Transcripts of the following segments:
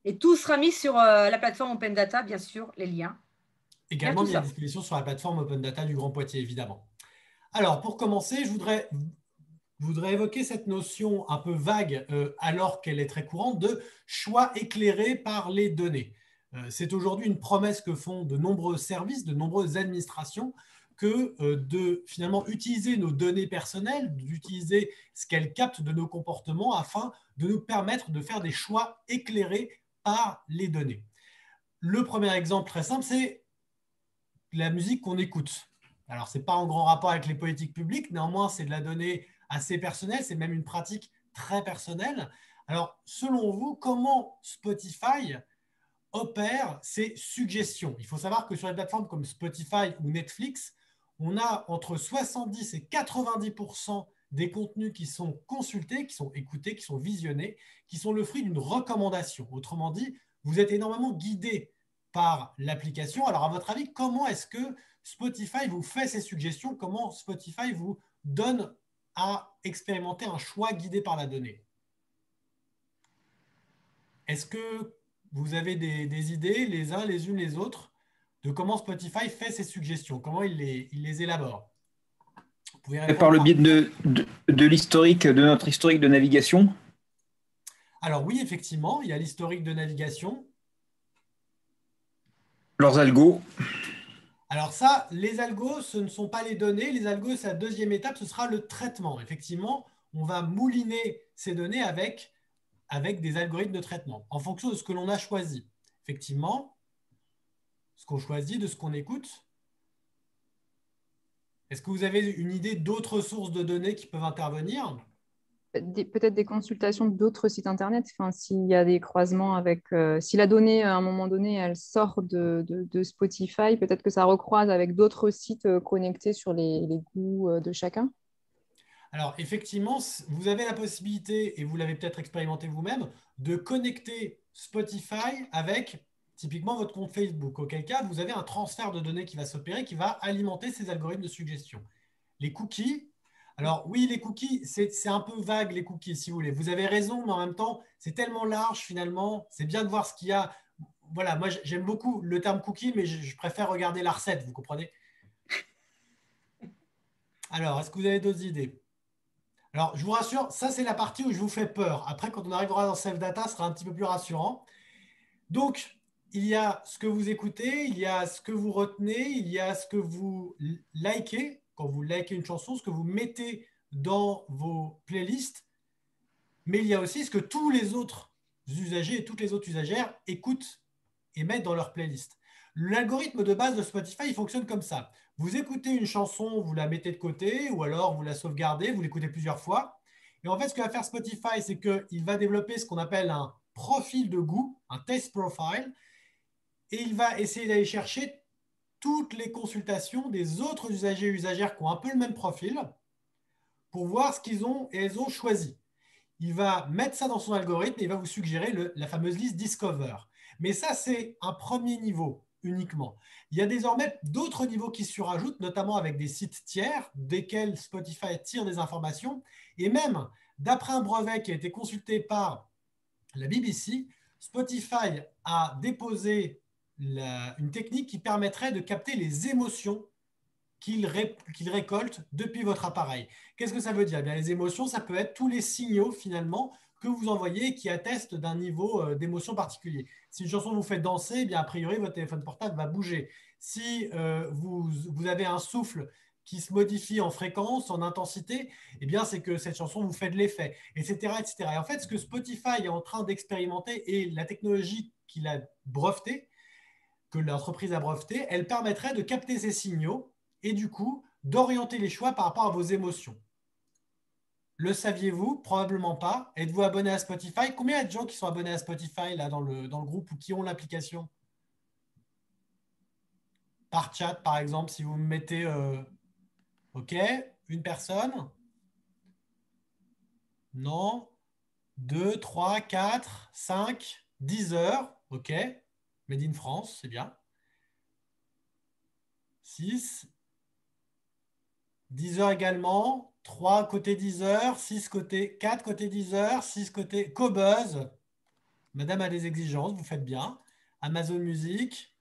Et tout sera mis sur la plateforme Open Data, bien sûr, les liens. Il y a Également tout mis à ça. disposition sur la plateforme Open Data du Grand Poitiers, évidemment. Alors, pour commencer, je voudrais évoquer cette notion un peu vague, alors qu'elle est très courante, de choix éclairé par les données. C'est aujourd'hui une promesse que font de nombreux services, de nombreuses administrations, que de finalement utiliser nos données personnelles, d'utiliser ce qu'elles captent de nos comportements afin de nous permettre de faire des choix éclairés par les données. Le premier exemple très simple, c'est la musique qu'on écoute. Alors, ce n'est pas en grand rapport avec les politiques publiques, néanmoins, c'est de la donnée assez personnelle, c'est même une pratique très personnelle. Alors, selon vous, comment Spotify opère ces suggestions? Il faut savoir que sur les plateformes comme Spotify ou Netflix, on a entre 70 et 90% des contenus qui sont consultés, qui sont écoutés, qui sont visionnés, qui sont le fruit d'une recommandation. Autrement dit, vous êtes énormément guidé par l'application. Alors, à votre avis, comment est-ce que Spotify vous fait ces suggestions? Comment Spotify vous donne à expérimenter un choix guidé par la donnée? Est-ce que vous avez des idées, les uns, les unes, les autres, de comment Spotify fait ses suggestions, comment il les élabore? Vous pouvez Par répondre le par... biais de l'historique, de notre historique de navigation. Alors oui, effectivement, il y a l'historique de navigation. Leurs algos. Alors ça, les algos, ce ne sont pas les données. Les algos, c'est la deuxième étape, ce sera le traitement. Effectivement, on va mouliner ces données avec des algorithmes de traitement en fonction de ce que l'on a choisi. Effectivement, ce qu'on choisit, de ce qu'on écoute. Est-ce que vous avez une idée d'autres sources de données qui peuvent intervenir? Peut-être des consultations d'autres sites internet, enfin, s'il y a des croisements avec, si la donnée à un moment donné elle sort de Spotify, peut-être que ça recroise avec d'autres sites connectés sur les goûts de chacun. Alors, effectivement, vous avez la possibilité, et vous l'avez peut-être expérimenté vous-même, de connecter Spotify avec typiquement votre compte Facebook, auquel cas vous avez un transfert de données qui va s'opérer, qui va alimenter ces algorithmes de suggestion. Les cookies, alors oui, les cookies, c'est un peu vague, les cookies, si vous voulez. Vous avez raison, mais en même temps, c'est tellement large finalement, c'est bien de voir ce qu'il y a. Voilà, moi j'aime beaucoup le terme cookie, mais je préfère regarder la recette, vous comprenez? Alors, est-ce que vous avez d'autres idées? Alors, je vous rassure, ça c'est la partie où je vous fais peur. Après, quand on arrivera dans Self Data, ce sera un petit peu plus rassurant. Donc, il y a ce que vous écoutez, il y a ce que vous retenez, il y a ce que vous likez, quand vous likez une chanson, ce que vous mettez dans vos playlists, mais il y a aussi ce que tous les autres usagers et toutes les autres usagères écoutent et mettent dans leur playlist. L'algorithme de base de Spotify, il fonctionne comme ça. Vous écoutez une chanson, vous la mettez de côté, ou alors vous la sauvegardez, vous l'écoutez plusieurs fois. Et en fait, ce que va faire Spotify, c'est qu'il va développer ce qu'on appelle un profil de goût, un taste profile, et il va essayer d'aller chercher toutes les consultations des autres usagers et usagères qui ont un peu le même profil pour voir ce qu'ils ont et elles ont choisi. Il va mettre ça dans son algorithme et il va vous suggérer la fameuse liste Discover. Mais ça, c'est un premier niveau uniquement. Il y a désormais d'autres niveaux qui se surajoutent, notamment avec des sites tiers desquels Spotify tire des informations. Et même, d'après un brevet qui a été consulté par la BBC, Spotify a déposé une technique qui permettrait de capter les émotions qu'il récolte depuis votre appareil. Qu'est-ce que ça veut dire? Eh bien, les émotions, ça peut être tous les signaux finalement que vous envoyez qui attestent d'un niveau d'émotion particulier. Si une chanson vous fait danser, eh bien, a priori, votre téléphone portable va bouger. Si vous avez un souffle qui se modifie en fréquence, en intensité, eh bien, c'est que cette chanson vous fait de l'effet, etc., etc. Et en fait, ce que Spotify est en train d'expérimenter et la technologie qu'il a brevetée, que l'entreprise a breveté, elle permettrait de capter ces signaux et du coup d'orienter les choix par rapport à vos émotions. Le saviez-vous? Probablement pas. Êtes-vous abonné à Spotify? Combien il y a de gens qui sont abonnés à Spotify là, dans le groupe ou qui ont l'application? Par chat, par exemple, si vous me mettez OK, une personne? Non. 2, 3, 4, 5, 10 heures. OK. Made in France, c'est bien. 6, 10 heures également, 3 côté 10 heures, 6 côté 4 côté 10 heures, 6 côté Cobuzz. Madame a des exigences, vous faites bien. Amazon Music.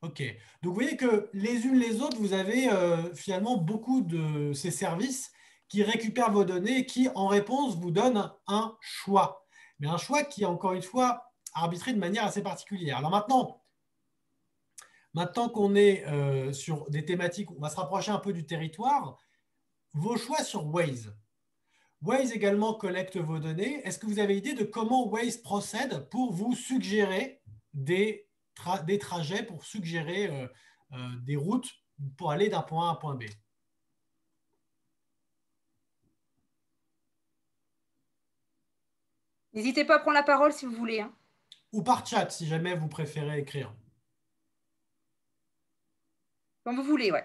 OK. Donc, vous voyez que les unes les autres, vous avez finalement beaucoup de ces services qui récupèrent vos données et qui, en réponse, vous donnent un choix. Mais un choix qui est, encore une fois, arbitré de manière assez particulière. Alors maintenant qu'on est sur des thématiques, on va se rapprocher un peu du territoire. Vos choix sur Waze. Waze également collecte vos données. Est-ce que vous avez idée de comment Waze procède pour vous suggérer des trajets, pour suggérer des routes pour aller d'un point A à un point B? N'hésitez pas à prendre la parole si vous voulez, hein. Ou par chat, si jamais vous préférez écrire. Comme vous voulez, ouais.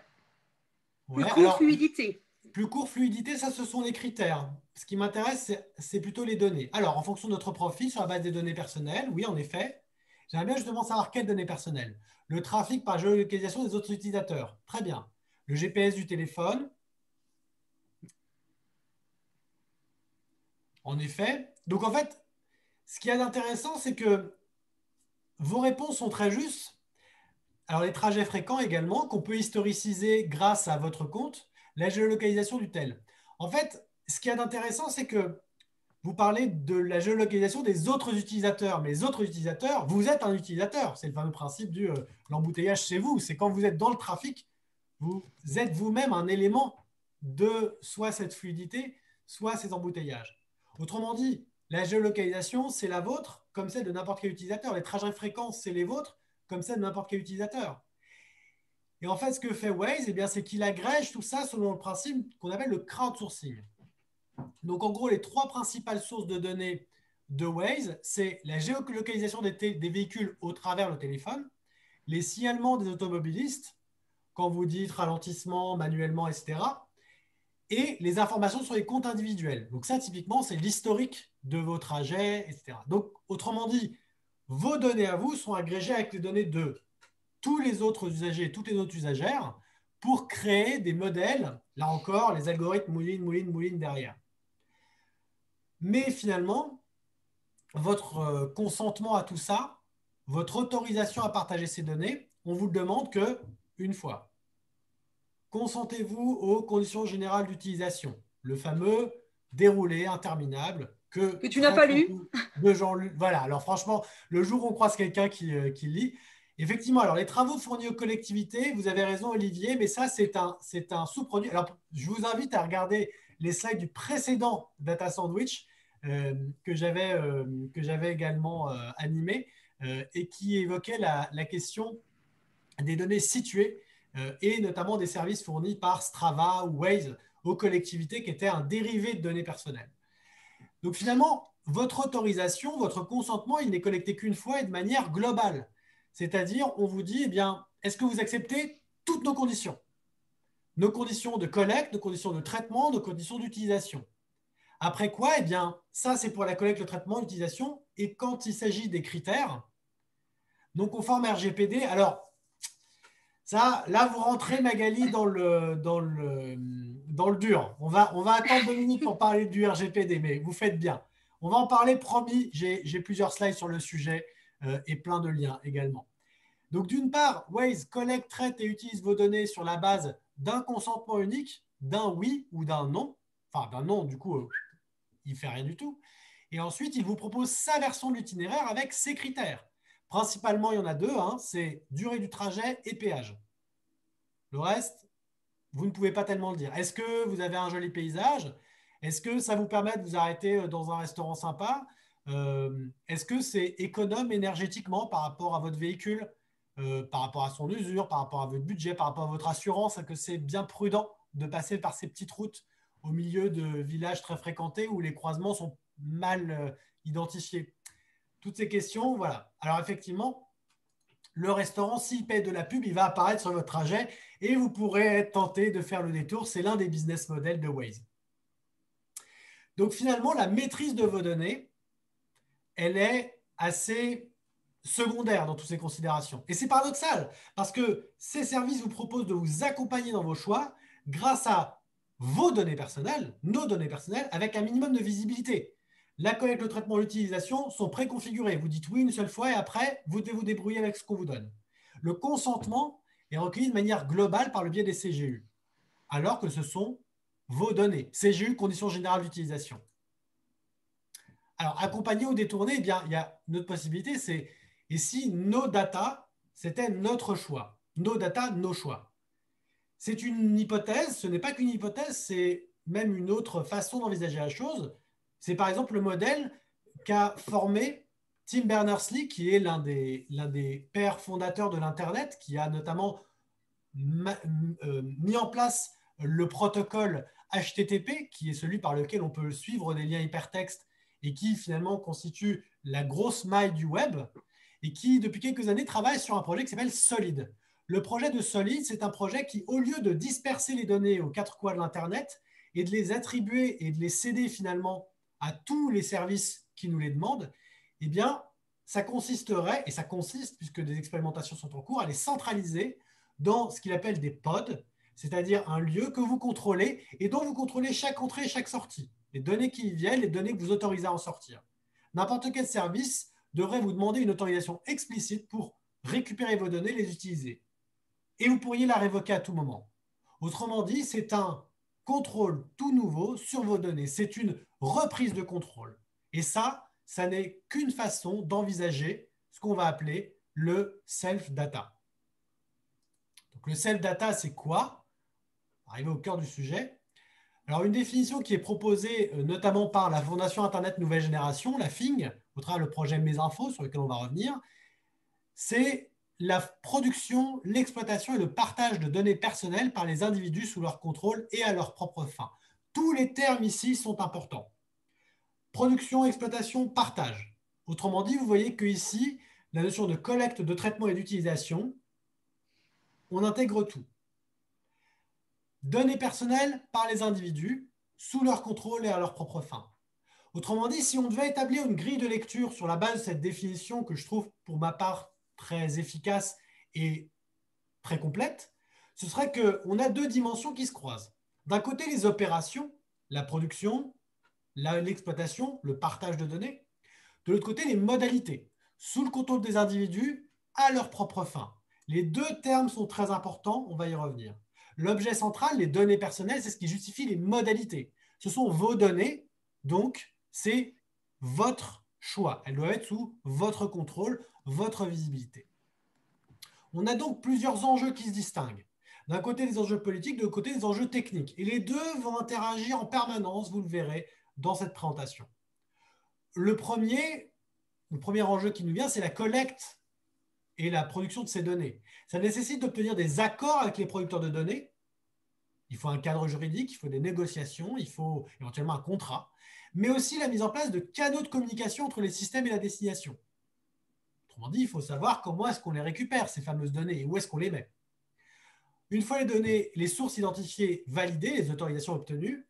Ouais, Plus court, fluidité. Plus court, fluidité, ça, ce sont les critères. Ce qui m'intéresse, c'est plutôt les données. Alors, en fonction de notre profil, sur la base des données personnelles, oui, en effet, j'aimerais bien justement savoir quelles données personnelles. Le trafic par géolocalisation des autres utilisateurs. Très bien. Le GPS du téléphone. En effet. Donc, en fait, ce qui est intéressant, c'est que vos réponses sont très justes. Alors, les trajets fréquents également, qu'on peut historiciser grâce à votre compte, la géolocalisation du tel. En fait, ce qui est intéressant, c'est que vous parlez de la géolocalisation des autres utilisateurs. Mais les autres utilisateurs, vous êtes un utilisateur. C'est le fameux principe de l'embouteillage chez vous. C'est quand vous êtes dans le trafic, vous êtes vous-même un élément de soit cette fluidité, soit ces embouteillages. Autrement dit, la géolocalisation, c'est la vôtre comme celle de n'importe quel utilisateur. Les trajets fréquents, c'est les vôtres comme celle de n'importe quel utilisateur. Et en fait, ce que fait Waze, eh bien, c'est qu'il agrège tout ça selon le principe qu'on appelle le crowdsourcing. Donc, en gros, les trois principales sources de données de Waze, c'est la géolocalisation des véhicules au travers le téléphone, les signalements des automobilistes, quand vous dites ralentissement, manuellement, etc., et les informations sur les comptes individuels. Donc ça, typiquement, c'est l'historique de vos trajets, etc. Donc, autrement dit, vos données à vous sont agrégées avec les données de tous les autres usagers et toutes les autres usagères pour créer des modèles, là encore, les algorithmes moulinent derrière. Mais finalement, votre consentement à tout ça, votre autorisation à partager ces données, on vous le demande qu'une fois. Consentez-vous aux conditions générales d'utilisation, le fameux déroulé interminable que tu n'as pas lu. De gens voilà, alors franchement, le jour où on croise quelqu'un qui lit, effectivement, alors les travaux fournis aux collectivités, vous avez raison Olivier, mais ça c'est un sous-produit. Alors je vous invite à regarder les slides du précédent Data Sandwich que j'avais également animé et qui évoquait la question des données situées et notamment des services fournis par Strava ou Waze aux collectivités qui étaient un dérivé de données personnelles. Donc finalement, votre autorisation, votre consentement, il n'est collecté qu'une fois et de manière globale. C'est-à-dire, on vous dit, eh bien, est-ce que vous acceptez toutes nos conditions? Nos conditions de collecte, nos conditions de traitement, nos conditions d'utilisation. Après quoi, eh bien, ça c'est pour la collecte, le traitement, l'utilisation. Et quand il s'agit des critères, non conformes RGPD, alors ça, là, vous rentrez, Magali, dans le dur. On va attendre 2 minutes pour parler du RGPD, mais vous faites bien. On va en parler, promis. J'ai plusieurs slides sur le sujet et plein de liens également. Donc, d'une part, Waze collecte, traite et utilise vos données sur la base d'un consentement unique, d'un oui ou d'un non. Enfin, d'un non, du coup, il ne fait rien du tout. Et ensuite, il vous propose sa version de l'itinéraire avec ses critères. Principalement, il y en a deux, c'est durée du trajet et péage. Le reste, vous ne pouvez pas tellement le dire. Est-ce que vous avez un joli paysage? Est-ce que ça vous permet de vous arrêter dans un restaurant sympa? Est-ce que c'est économe énergétiquement par rapport à votre véhicule, par rapport à son usure, par rapport à votre budget, par rapport à votre assurance? Est-ce que c'est bien prudent de passer par ces petites routes au milieu de villages très fréquentés où les croisements sont mal identifiés? Toutes ces questions, voilà. Alors effectivement, le restaurant, s'il paie de la pub, il va apparaître sur votre trajet et vous pourrez être tenté de faire le détour. C'est l'un des business models de Waze. Donc finalement, la maîtrise de vos données, elle est assez secondaire dans toutes ces considérations. Et c'est paradoxal parce que ces services vous proposent de vous accompagner dans vos choix grâce à vos données personnelles, nos données personnelles, avec un minimum de visibilité. La collecte, le traitement, l'utilisation sont préconfigurés. Vous dites oui une seule fois et après, vous devez vous débrouiller avec ce qu'on vous donne. Le consentement est recueilli de manière globale par le biais des CGU, alors que ce sont vos données. CGU, conditions générales d'utilisation. Alors, accompagner ou détourner, eh bien, il y a une autre possibilité, c'est et si nos data, c'était notre choix. Nos data, nos choix. C'est une hypothèse, ce n'est pas qu'une hypothèse, c'est même une autre façon d'envisager la chose. C'est par exemple le modèle qu'a formé Tim Berners-Lee, qui est l'un des pères fondateurs de l'Internet, qui a notamment mis en place le protocole HTTP, qui est celui par lequel on peut suivre des liens hypertextes et qui finalement constitue la grosse maille du web, et qui depuis quelques années travaille sur un projet qui s'appelle Solid. Le projet de Solid, c'est un projet qui, au lieu de disperser les données aux quatre coins de l'Internet et de les attribuer et de les céder finalement à tous les services qui nous les demandent, eh bien, ça consisterait, et ça consiste, puisque des expérimentations sont en cours, à les centraliser dans ce qu'il appelle des pods, c'est-à-dire un lieu que vous contrôlez et dont vous contrôlez chaque entrée et chaque sortie. Les données qui y viennent, les données que vous autorisez à en sortir. N'importe quel service devrait vous demander une autorisation explicite pour récupérer vos données et les utiliser. Et vous pourriez la révoquer à tout moment. Autrement dit, c'est un contrôle tout nouveau sur vos données. C'est une reprise de contrôle. Et ça n'est qu'une façon d'envisager ce qu'on va appeler le self-data. Donc le self-data, c'est quoi? Arriver au cœur du sujet. Alors, une définition qui est proposée notamment par la Fondation Internet Nouvelle Génération, la FING, au travers le projet Mes Infos, sur lequel on va revenir, c'est la production, l'exploitation et le partage de données personnelles par les individus sous leur contrôle et à leur propre fin. Tous les termes ici sont importants. Production, exploitation, partage. Autrement dit, vous voyez qu'ici, la notion de collecte, de traitement et d'utilisation, on intègre tout. Données personnelles par les individus, sous leur contrôle et à leur propre fin. Autrement dit, si on devait établir une grille de lecture sur la base de cette définition que je trouve pour ma part très efficace et très complète, ce serait qu'on a deux dimensions qui se croisent. D'un côté, les opérations, la production, l'exploitation, le partage de données. De l'autre côté, les modalités, sous le contrôle des individus, à leur propre fin. Les deux termes sont très importants, on va y revenir. L'objet central, les données personnelles, c'est ce qui justifie les modalités. Ce sont vos données, donc c'est votre choix. Elles doivent être sous votre contrôle, votre visibilité. On a donc plusieurs enjeux qui se distinguent. D'un côté, des enjeux politiques, de l'autre côté, des enjeux techniques. Et les deux vont interagir en permanence, vous le verrez dans cette présentation. Le premier enjeu qui nous vient, c'est la collecte et la production de ces données. Ça nécessite d'obtenir des accords avec les producteurs de données. Il faut un cadre juridique, il faut des négociations, il faut éventuellement un contrat, mais aussi la mise en place de canaux de communication entre les systèmes et la destination. Autrement dit, il faut savoir comment est-ce qu'on les récupère, ces fameuses données, et où est-ce qu'on les met. Une fois les données, les sources identifiées, validées, les autorisations obtenues,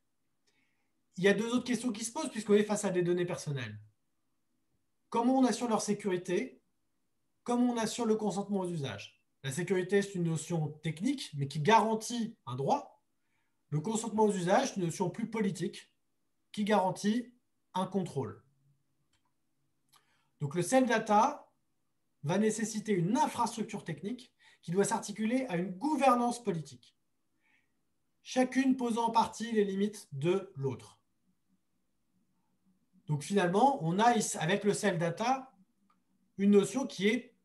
il y a deux autres questions qui se posent puisqu'on est face à des données personnelles. Comment on assure leur sécurité? Comment on assure le consentement aux usages? La sécurité, c'est une notion technique, mais qui garantit un droit. Le consentement aux usages, c'est une notion plus politique, qui garantit un contrôle. Donc le self-data va nécessiter une infrastructure technique qui doit s'articuler à une gouvernance politique, chacune posant en partie les limites de l'autre. Donc finalement, on a avec le self-data une notion qui est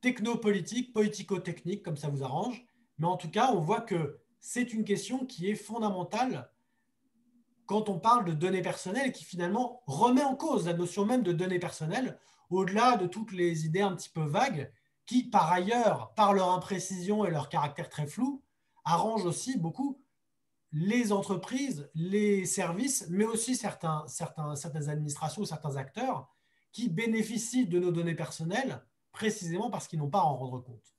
technopolitique, politico-technique, comme ça vous arrange, mais en tout cas, on voit que c'est une question qui est fondamentale quand on parle de données personnelles et qui finalement remet en cause la notion même de données personnelles, au-delà de toutes les idées un petit peu vagues, qui par ailleurs, par leur imprécision et leur caractère très flou, arrangent aussi beaucoup les entreprises, les services, mais aussi certaines administrations ou certains acteurs qui bénéficient de nos données personnelles précisément parce qu'ils n'ont pas à en rendre compte.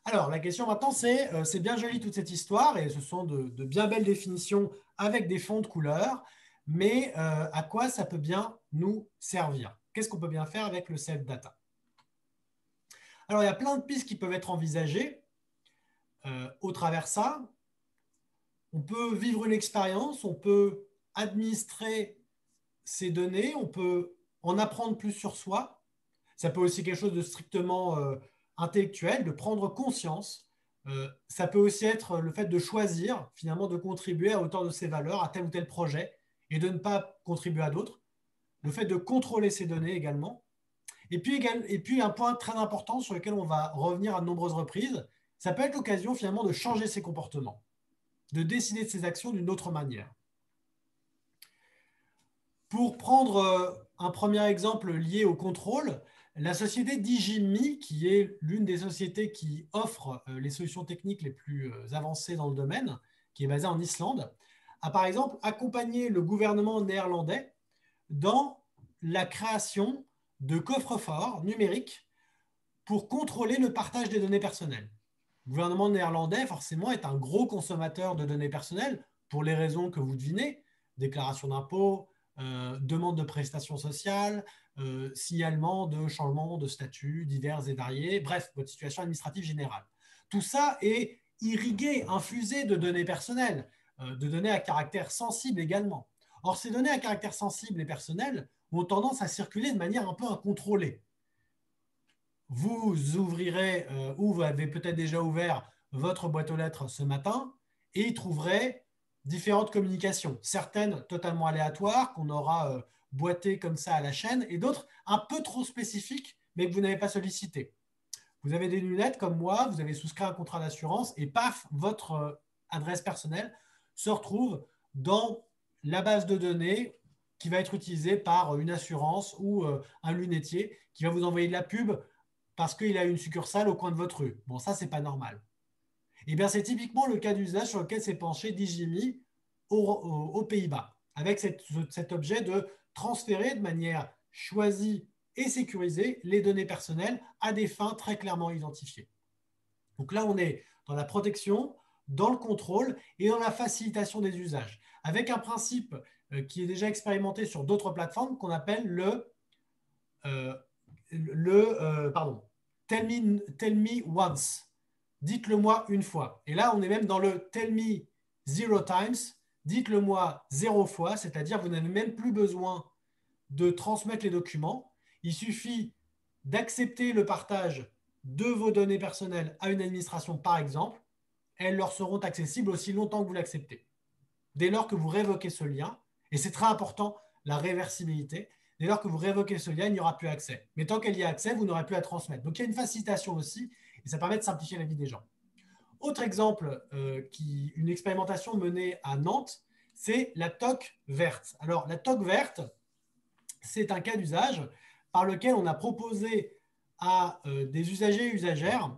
Alors, la question maintenant, c'est bien joli toute cette histoire et ce sont de bien belles définitions avec des fonds de couleurs, mais à quoi ça peut bien nous servir? Qu'est-ce qu'on peut bien faire avec le self-data? Alors, il y a plein de pistes qui peuvent être envisagées au travers ça. On peut vivre une expérience, on peut administrer ces données, on peut en apprendre plus sur soi. Ça peut aussi être quelque chose de strictement intellectuel, de prendre conscience. Ça peut aussi être le fait de choisir, finalement, de contribuer à hauteur de ses valeurs à tel ou tel projet et de ne pas contribuer à d'autres. Le fait de contrôler ces données également. Et puis un point très important sur lequel on va revenir à de nombreuses reprises, ça peut être l'occasion finalement de changer ses comportements, de décider de ses actions d'une autre manière. Pour prendre un premier exemple lié au contrôle, la société Digimi, qui est l'une des sociétés qui offre les solutions techniques les plus avancées dans le domaine, qui est basée en Islande, a par exemple accompagné le gouvernement néerlandais dans la création de coffres-forts numériques pour contrôler le partage des données personnelles. Le gouvernement néerlandais, forcément, est un gros consommateur de données personnelles pour les raisons que vous devinez, déclaration d'impôts, demande de prestations sociales, signalement de changements de statut divers et variés, bref, votre situation administrative générale. Tout ça est irrigué, infusé de données personnelles, de données à caractère sensible également. Or, ces données à caractère sensible et personnel ont tendance à circuler de manière un peu incontrôlée. Vous ouvrirez, ou vous avez peut-être déjà ouvert votre boîte aux lettres ce matin, et y trouverez différentes communications, certaines totalement aléatoires, qu'on aura boîtées comme ça à la chaîne, et d'autres un peu trop spécifiques, mais que vous n'avez pas sollicitées. Vous avez des lunettes comme moi, vous avez souscrit un contrat d'assurance, et paf, votre adresse personnelle se retrouve dans la base de données qui va être utilisée par une assurance ou un lunetier qui va vous envoyer de la pub parce qu'il a une succursale au coin de votre rue. Bon, ça, ce n'est pas normal. Eh bien, c'est typiquement le cas d'usage sur lequel s'est penché Digimi aux Pays-Bas, avec cet objet de transférer de manière choisie et sécurisée les données personnelles à des fins très clairement identifiées. Donc là, on est dans la protection, dans le contrôle et dans la facilitation des usages, avec un principe qui est déjà expérimenté sur d'autres plateformes qu'on appelle tell me once, dites-le moi une fois. Et là, on est même dans le tell me 0 times, dites-le moi 0 fois, c'est-à-dire vous n'avez même plus besoin de transmettre les documents. Il suffit d'accepter le partage de vos données personnelles à une administration, par exemple. Elles leur seront accessibles aussi longtemps que vous l'acceptez. Dès lors que vous révoquez ce lien, et c'est très important, la réversibilité, dès lors que vous révoquez ce lien, il n'y aura plus accès. Mais tant qu'il y a accès, vous n'aurez plus à transmettre. Donc, il y a une facilitation aussi, et ça permet de simplifier la vie des gens. Autre exemple, une expérimentation menée à Nantes, c'est la toque verte. Alors, la toque verte, c'est un cas d'usage par lequel on a proposé à des usagers et usagères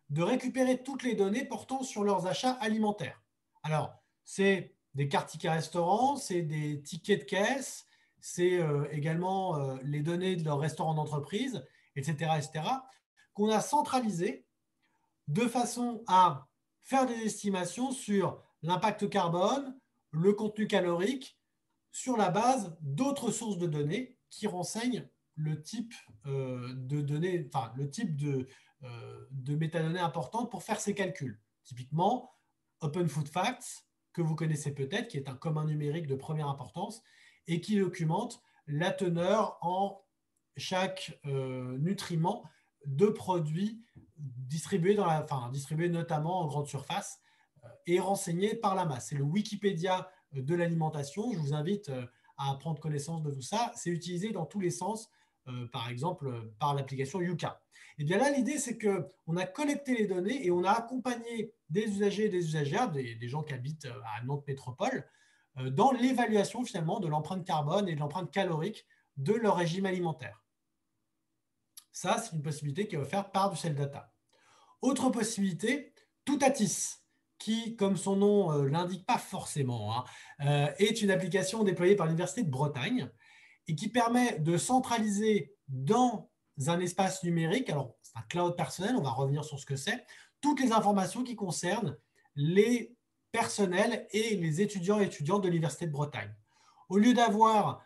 de récupérer toutes les données portant sur leurs achats alimentaires. Alors, c'est des cartes tickets restaurants, c'est des tickets de caisse, c'est également les données de leur restaurant d'entreprise, etc., qu'on a centralisé de façon à faire des estimations sur l'impact carbone, le contenu calorique, sur la base d'autres sources de données qui renseignent le type de données, enfin le type de métadonnées importantes pour faire ces calculs. Typiquement, Open Food Facts, que vous connaissez peut-être, qui est un commun numérique de première importance et qui documente la teneur en chaque nutriment de produits distribués notamment en grande surface et renseignés par la masse. C'est le Wikipédia de l'alimentation. Je vous invite à prendre connaissance de tout ça. C'est utilisé dans tous les sens, par exemple par l'application Yuka. Et bien là, l'idée, c'est qu'on a collecté les données et on a accompagné des usagers et des usagères, des gens qui habitent à Nantes Métropole, dans l'évaluation finalement de l'empreinte carbone et de l'empreinte calorique de leur régime alimentaire. Ça, c'est une possibilité qui est offerte par du self-data. Autre possibilité, Toutatis, qui, comme son nom l'indique pas forcément, est une application déployée par l'Université de Bretagne et qui permet de centraliser dans un espace numérique, alors c'est un cloud personnel, on va revenir sur ce que c'est, toutes les informations qui concernent les personnels et les étudiants et étudiantes de l'Université de Bretagne. Au lieu d'avoir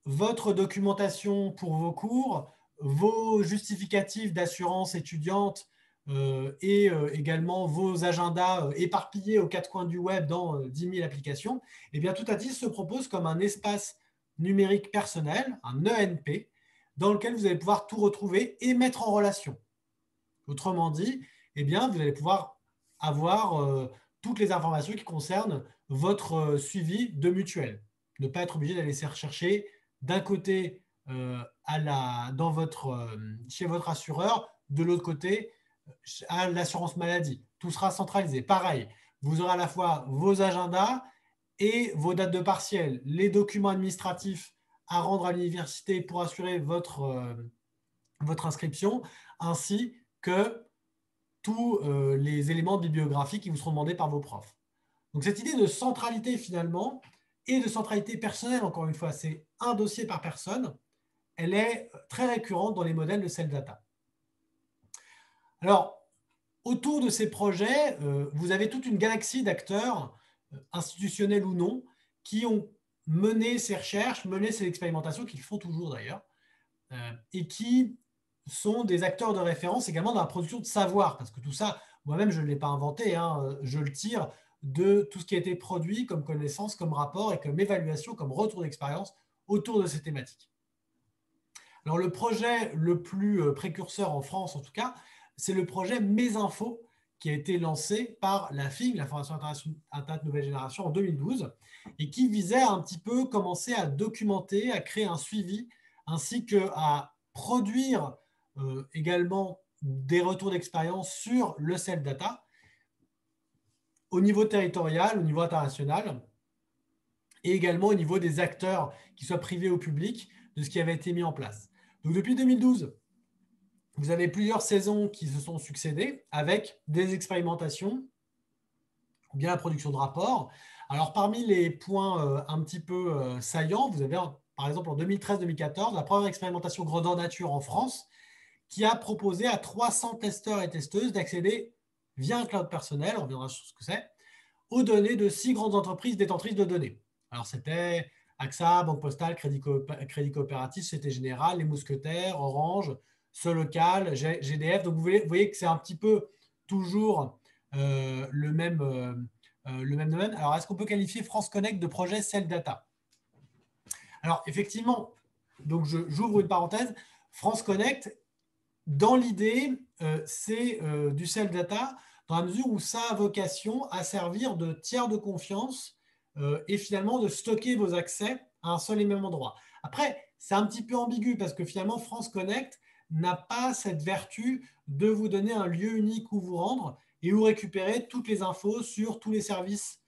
votre documentation pour vos cours, vos justificatifs d'assurance étudiante, et également vos agendas éparpillés aux quatre coins du web dans 10 000 applications, eh bien, Toutatis se propose comme un espace numérique personnel, un ENP, dans lequel vous allez pouvoir tout retrouver et mettre en relation. Autrement dit, eh bien, vous allez pouvoir avoir toutes les informations qui concernent votre suivi de mutuelle. Ne pas être obligé d'aller chercher d'un côté chez votre assureur, de l'autre côté à l'assurance maladie. Tout sera centralisé. Pareil, vous aurez à la fois vos agendas et vos dates de partiel, les documents administratifs à rendre à l'université pour assurer votre inscription, ainsi que tous les éléments de bibliographie qui vous seront demandés par vos profs. Donc cette idée de centralité finalement et de centralité personnelle, encore une fois, c'est un dossier par personne, elle est très récurrente dans les modèles de Cell-Data. Alors, autour de ces projets, vous avez toute une galaxie d'acteurs, institutionnels ou non, qui ont mené ces recherches, mené ces expérimentations, qu'ils font toujours d'ailleurs, et qui sont des acteurs de référence également dans la production de savoir, parce que tout ça, moi-même, je ne l'ai pas inventé, hein, je le tire de tout ce qui a été produit comme connaissance, comme rapport et comme évaluation, comme retour d'expérience autour de ces thématiques. Alors, le projet le plus précurseur en France, en tout cas, c'est le projet Mesinfo, qui a été lancé par la FIG, la Formation Internet Nouvelle Génération, en 2012, et qui visait à un petit peu commencer à documenter, à créer un suivi, ainsi qu'à produire également des retours d'expérience sur le Cell-Data au niveau territorial, au niveau international, et également au niveau des acteurs, qu'ils soient privés ou publics, de ce qui avait été mis en place. Donc depuis 2012, vous avez plusieurs saisons qui se sont succédées avec des expérimentations, ou bien la production de rapports. Alors, parmi les points un petit peu saillants, vous avez par exemple en 2013-2014 la première expérimentation grandeur nature en France qui a proposé à 300 testeurs et testeuses d'accéder via un cloud personnel, on reviendra sur ce que c'est, aux données de 6 grandes entreprises détentrices de données. Alors, c'était AXA, Banque Postale, Crédit Coopératif, Société Générale, Les Mousquetaires, Orange, Solocal, GDF. Donc, vous voyez que c'est un petit peu toujours le même domaine. Alors, est-ce qu'on peut qualifier France Connect de projet Cell-Data? Alors, effectivement, donc j'ouvre une parenthèse. France Connect, dans l'idée, c'est du Cell-Data dans la mesure où ça a vocation à servir de tiers de confiance et finalement de stocker vos accès à un seul et même endroit. Après, c'est un petit peu ambigu parce que finalement, France Connect n'a pas cette vertu de vous donner un lieu unique où vous rendre et où récupérer toutes les infos sur tous les services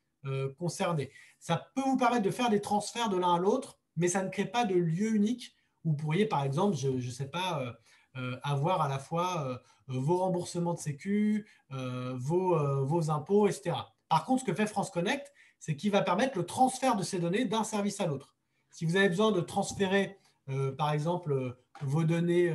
concernés. Ça peut vous permettre de faire des transferts de l'un à l'autre, mais ça ne crée pas de lieu unique où vous pourriez, par exemple, je ne sais pas, avoir à la fois vos remboursements de sécu, vos impôts, etc. Par contre, ce que fait France Connect, c'est qu'il va permettre le transfert de ces données d'un service à l'autre. Si vous avez besoin de transférer, par exemple, vos données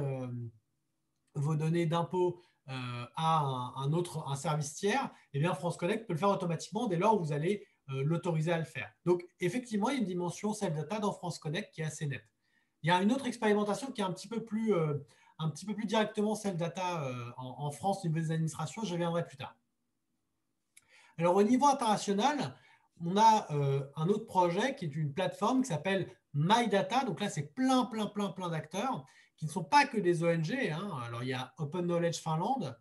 d'impôts à un service tiers, eh bien, France Connect peut le faire automatiquement dès lors où vous allez l'autoriser à le faire. Donc, effectivement, il y a une dimension Cell-Data dans France Connect qui est assez nette. Il y a une autre expérimentation qui est un petit peu plus directement Cell-Data en France au niveau des administrations, je reviendrai plus tard. Alors, au niveau international, on a un autre projet qui est une plateforme qui s'appelle MyData. Donc là, c'est plein d'acteurs qui ne sont pas que des ONG. Hein. Alors, il y a Open Knowledge Finland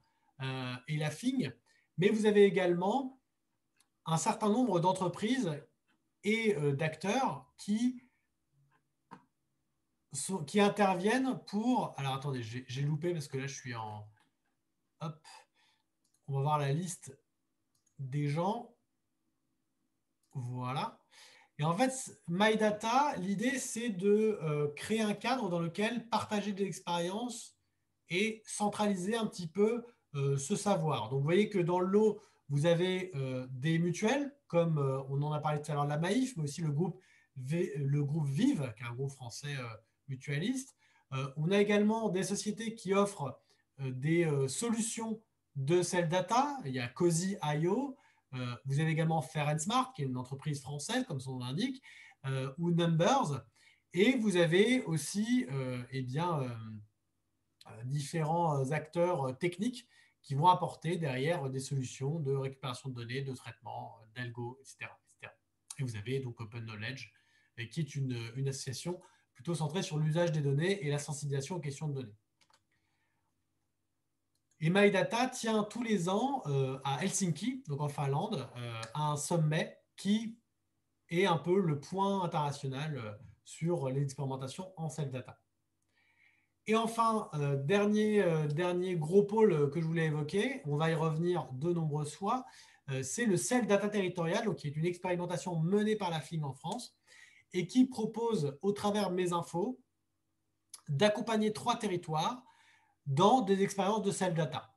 et la FING, mais vous avez également un certain nombre d'entreprises et d'acteurs qui interviennent pour… Alors, attendez, j'ai loupé parce que là, je suis en… Hop, on va voir la liste des gens. Voilà. Et en fait, MyData, l'idée, c'est de créer un cadre dans lequel partager de l'expérience et centraliser un petit peu ce savoir. Donc, vous voyez que dans le lot, vous avez des mutuelles, comme on en a parlé tout à l'heure de la Maïf, mais aussi le groupe Vive, qui est un groupe français mutualiste. On a également des sociétés qui offrent des solutions de Cell-Data. Il y a Cozy.io. Vous avez également Fair & Smart, qui est une entreprise française, comme son nom l'indique, ou Numbers. Et vous avez aussi différents acteurs techniques qui vont apporter derrière des solutions de récupération de données, de traitement, d'algo, etc., etc. Et vous avez donc Open Knowledge, qui est une association plutôt centrée sur l'usage des données et la sensibilisation aux questions de données. Et MyData tient tous les ans à Helsinki, donc en Finlande, un sommet qui est un peu le point international sur l'expérimentation en self-data. Et enfin, dernier gros pôle que je voulais évoquer, on va y revenir de nombreuses fois, c'est le self-data territorial, donc qui est une expérimentation menée par la FIG en France et qui propose, au travers de Mes Infos, d'accompagner 3 territoires dans des expériences de self-data.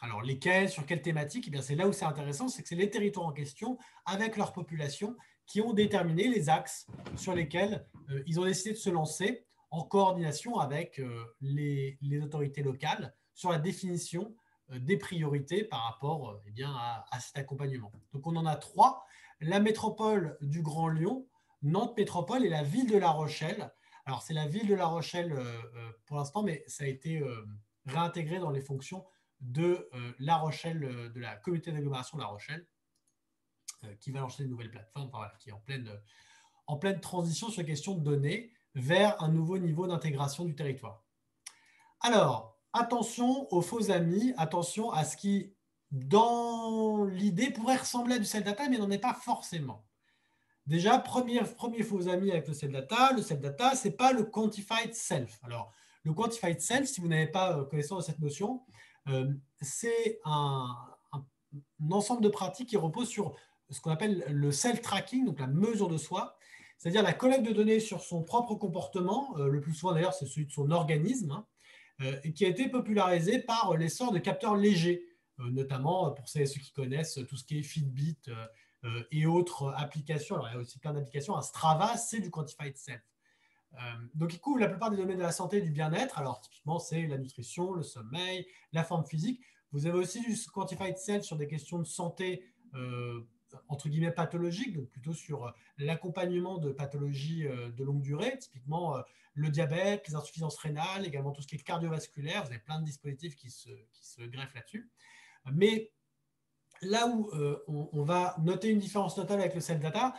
Alors, lesquelles, sur quelles thématiques? Eh bien, c'est là où c'est intéressant, c'est que c'est les territoires en question, avec leur population, qui ont déterminé les axes sur lesquels ils ont décidé de se lancer en coordination avec les autorités locales sur la définition des priorités par rapport eh bien, à cet accompagnement. Donc, on en a 3. La métropole du Grand Lyon, Nantes Métropole et la ville de La Rochelle. Alors, c'est la ville de La Rochelle pour l'instant, mais ça a été réintégré dans les fonctions de La Rochelle, de la communauté d'agglomération de La Rochelle, qui va lancer une nouvelle plateforme, enfin, voilà, qui est en pleine transition sur les questions de données vers un nouveau niveau d'intégration du territoire. Alors, attention aux faux amis, attention à ce qui, dans l'idée, pourrait ressembler à du self-data, mais n'en est pas forcément. Déjà, premier faux ami avec le self-data, ce n'est pas le quantified self. Alors, le quantified self, si vous n'avez pas connaissance de cette notion, c'est un ensemble de pratiques qui reposent sur ce qu'on appelle le self-tracking, donc la mesure de soi, c'est-à-dire la collecte de données sur son propre comportement, le plus souvent d'ailleurs c'est celui de son organisme, et qui a été popularisé par l'essor de capteurs légers, notamment pour ceux qui connaissent tout ce qui est Fitbit et autres applications. Alors il y a aussi plein d'applications. Un Strava, c'est du quantified self. Donc, il couvre la plupart des domaines de la santé et du bien-être. Alors, typiquement, c'est la nutrition, le sommeil, la forme physique. Vous avez aussi du quantified self sur des questions de santé, entre guillemets, pathologiques, donc plutôt sur l'accompagnement de pathologies de longue durée, typiquement le diabète, les insuffisances rénales, également tout ce qui est cardiovasculaire. Vous avez plein de dispositifs qui se greffent là-dessus. Mais là où on va noter une différence notable avec le self-data,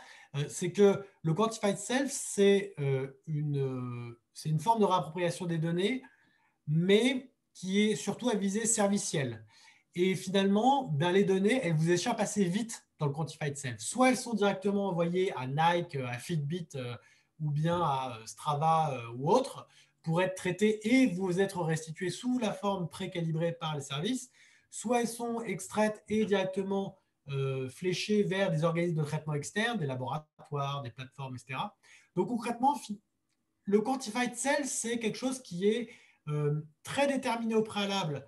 c'est que le quantified self, c'est une forme de réappropriation des données, mais qui est surtout à visée servicielle. Et finalement, les données, elles vous échappent assez vite dans le quantified self. Soit elles sont directement envoyées à Nike, à Fitbit ou bien à Strava ou autre pour être traitées et vous être restituées sous la forme précalibrée par les services, soit elles sont extraites et directement fléchées vers des organismes de traitement externes, des laboratoires, des plateformes, etc. Donc concrètement, le quantified self, c'est quelque chose qui est très déterminé au préalable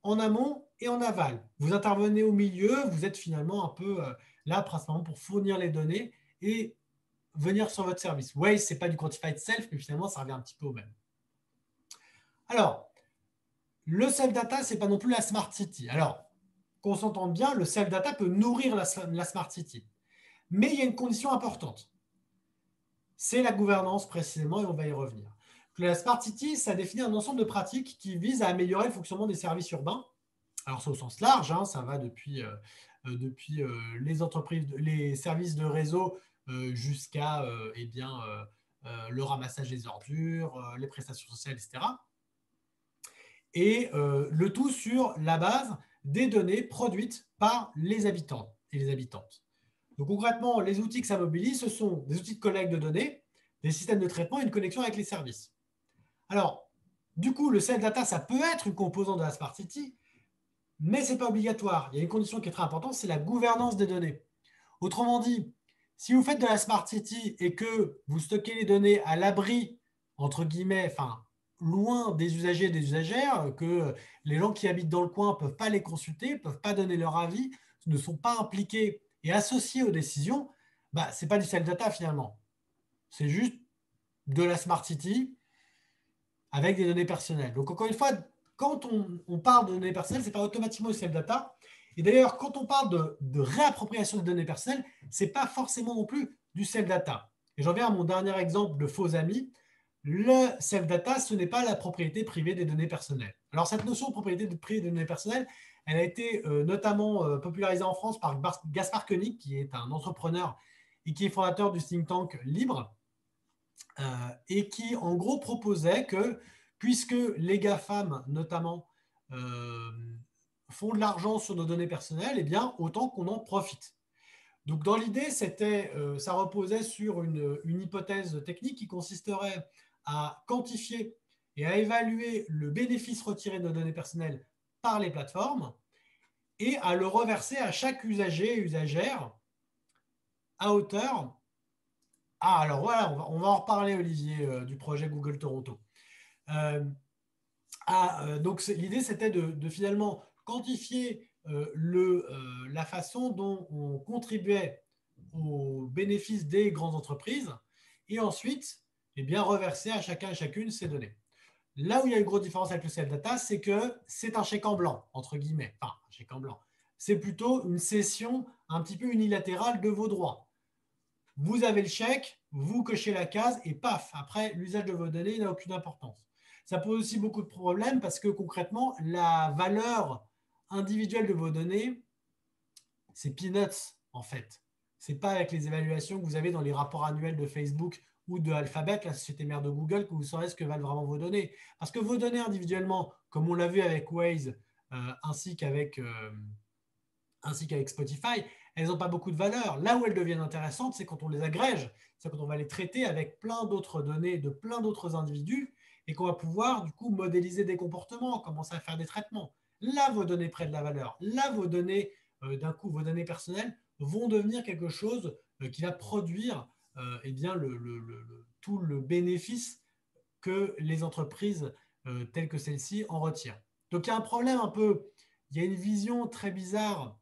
en amont et en aval. Vous intervenez au milieu, vous êtes finalement un peu là principalement pour fournir les données et venir sur votre service. Waze, ce n'est pas du quantified self, mais finalement, ça revient un petit peu au même. Alors, le self-data, ce n'est pas non plus la Smart City. Alors, qu'on s'entende bien, le self-data peut nourrir la Smart City. Mais il y a une condition importante. C'est la gouvernance précisément, et on va y revenir. La Smart City, ça définit un ensemble de pratiques qui visent à améliorer le fonctionnement des services urbains. Alors, c'est au sens large, hein, ça va depuis les entreprises, les services de réseau jusqu'à le ramassage des ordures, les prestations sociales, etc. Et le tout sur la base des données produites par les habitants et les habitantes. Donc concrètement, les outils que ça mobilise, ce sont des outils de collecte de données, des systèmes de traitement et une connexion avec les services. Alors, du coup, le self-data, ça peut être une composante de la Smart City, mais ce n'est pas obligatoire. Il y a une condition qui est très importante, c'est la gouvernance des données. Autrement dit, si vous faites de la Smart City et que vous stockez les données à l'abri, entre guillemets, enfin, loin des usagers et des usagères, que les gens qui habitent dans le coin ne peuvent pas les consulter, ne peuvent pas donner leur avis, ne sont pas impliqués et associés aux décisions, bah, ce n'est pas du self-data finalement. C'est juste de la Smart City avec des données personnelles. Donc encore une fois, quand on parle de données personnelles, ce n'est pas automatiquement du self-data. Et d'ailleurs, quand on parle de réappropriation de données personnelles, ce n'est pas forcément non plus du self-data. Et j'en viens à mon dernier exemple de faux amis. le self-data, ce n'est pas la propriété privée des données personnelles. Alors, cette notion de propriété privée des données personnelles, elle a été notamment popularisée en France par Gaspard Koenig, qui est un entrepreneur et qui est fondateur du think tank Libre, et qui, en gros, proposait que, puisque les GAFAM, notamment, font de l'argent sur nos données personnelles, eh bien, autant qu'on en profite. Donc, dans l'idée, ça reposait sur une hypothèse technique qui consisterait à quantifier et à évaluer le bénéfice retiré de nos données personnelles par les plateformes et à le reverser à chaque usager et usagère à hauteur. Ah, alors voilà, on va en reparler, Olivier, du projet Google Toronto. Donc, l'idée, c'était de finalement quantifier la façon dont on contribuait aux bénéfices des grandes entreprises et ensuite eh bien, reverser à chacun et chacune ces données. Là où il y a une grosse différence avec le self-data, c'est que c'est un chèque en blanc, entre guillemets. Enfin, un chèque en blanc. C'est plutôt une cession un petit peu unilatérale de vos droits. Vous avez le chèque, vous cochez la case et paf, après, l'usage de vos données n'a aucune importance. Ça pose aussi beaucoup de problèmes parce que concrètement, la valeur individuelle de vos données, c'est peanuts en fait. Ce n'est pas avec les évaluations que vous avez dans les rapports annuels de Facebook ou de Alphabet, la société mère de Google, que vous saurez ce que valent vraiment vos données. Parce que vos données individuellement, comme on l'a vu avec Waze ainsi qu'avec Spotify, elles n'ont pas beaucoup de valeur. Là où elles deviennent intéressantes, c'est quand on les agrège, c'est quand on va les traiter avec plein d'autres données de plein d'autres individus et qu'on va pouvoir du coup modéliser des comportements, commencer à faire des traitements. Là, vos données prennent de la valeur. Là, vos données, d'un coup, vos données personnelles vont devenir quelque chose qui va produire eh bien, tout le bénéfice que les entreprises telles que celle-ci en retirent. Donc, il y a un problème un peu, il y a une vision très bizarre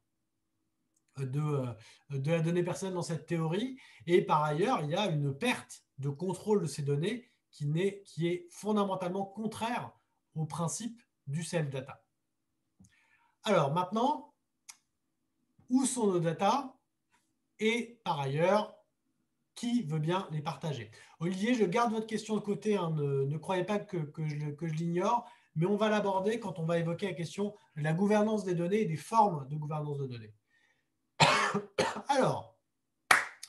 de la donnée personnelle dans cette théorie. Et par ailleurs, il y a une perte de contrôle de ces données qui est fondamentalement contraire au principe du self-data. Alors maintenant, où sont nos data et par ailleurs, qui veut bien les partager? Olivier, je garde votre question de côté, hein, ne croyez pas que je l'ignore, mais on va l'aborder quand on va évoquer la question de la gouvernance des données et des formes de gouvernance de données. Alors,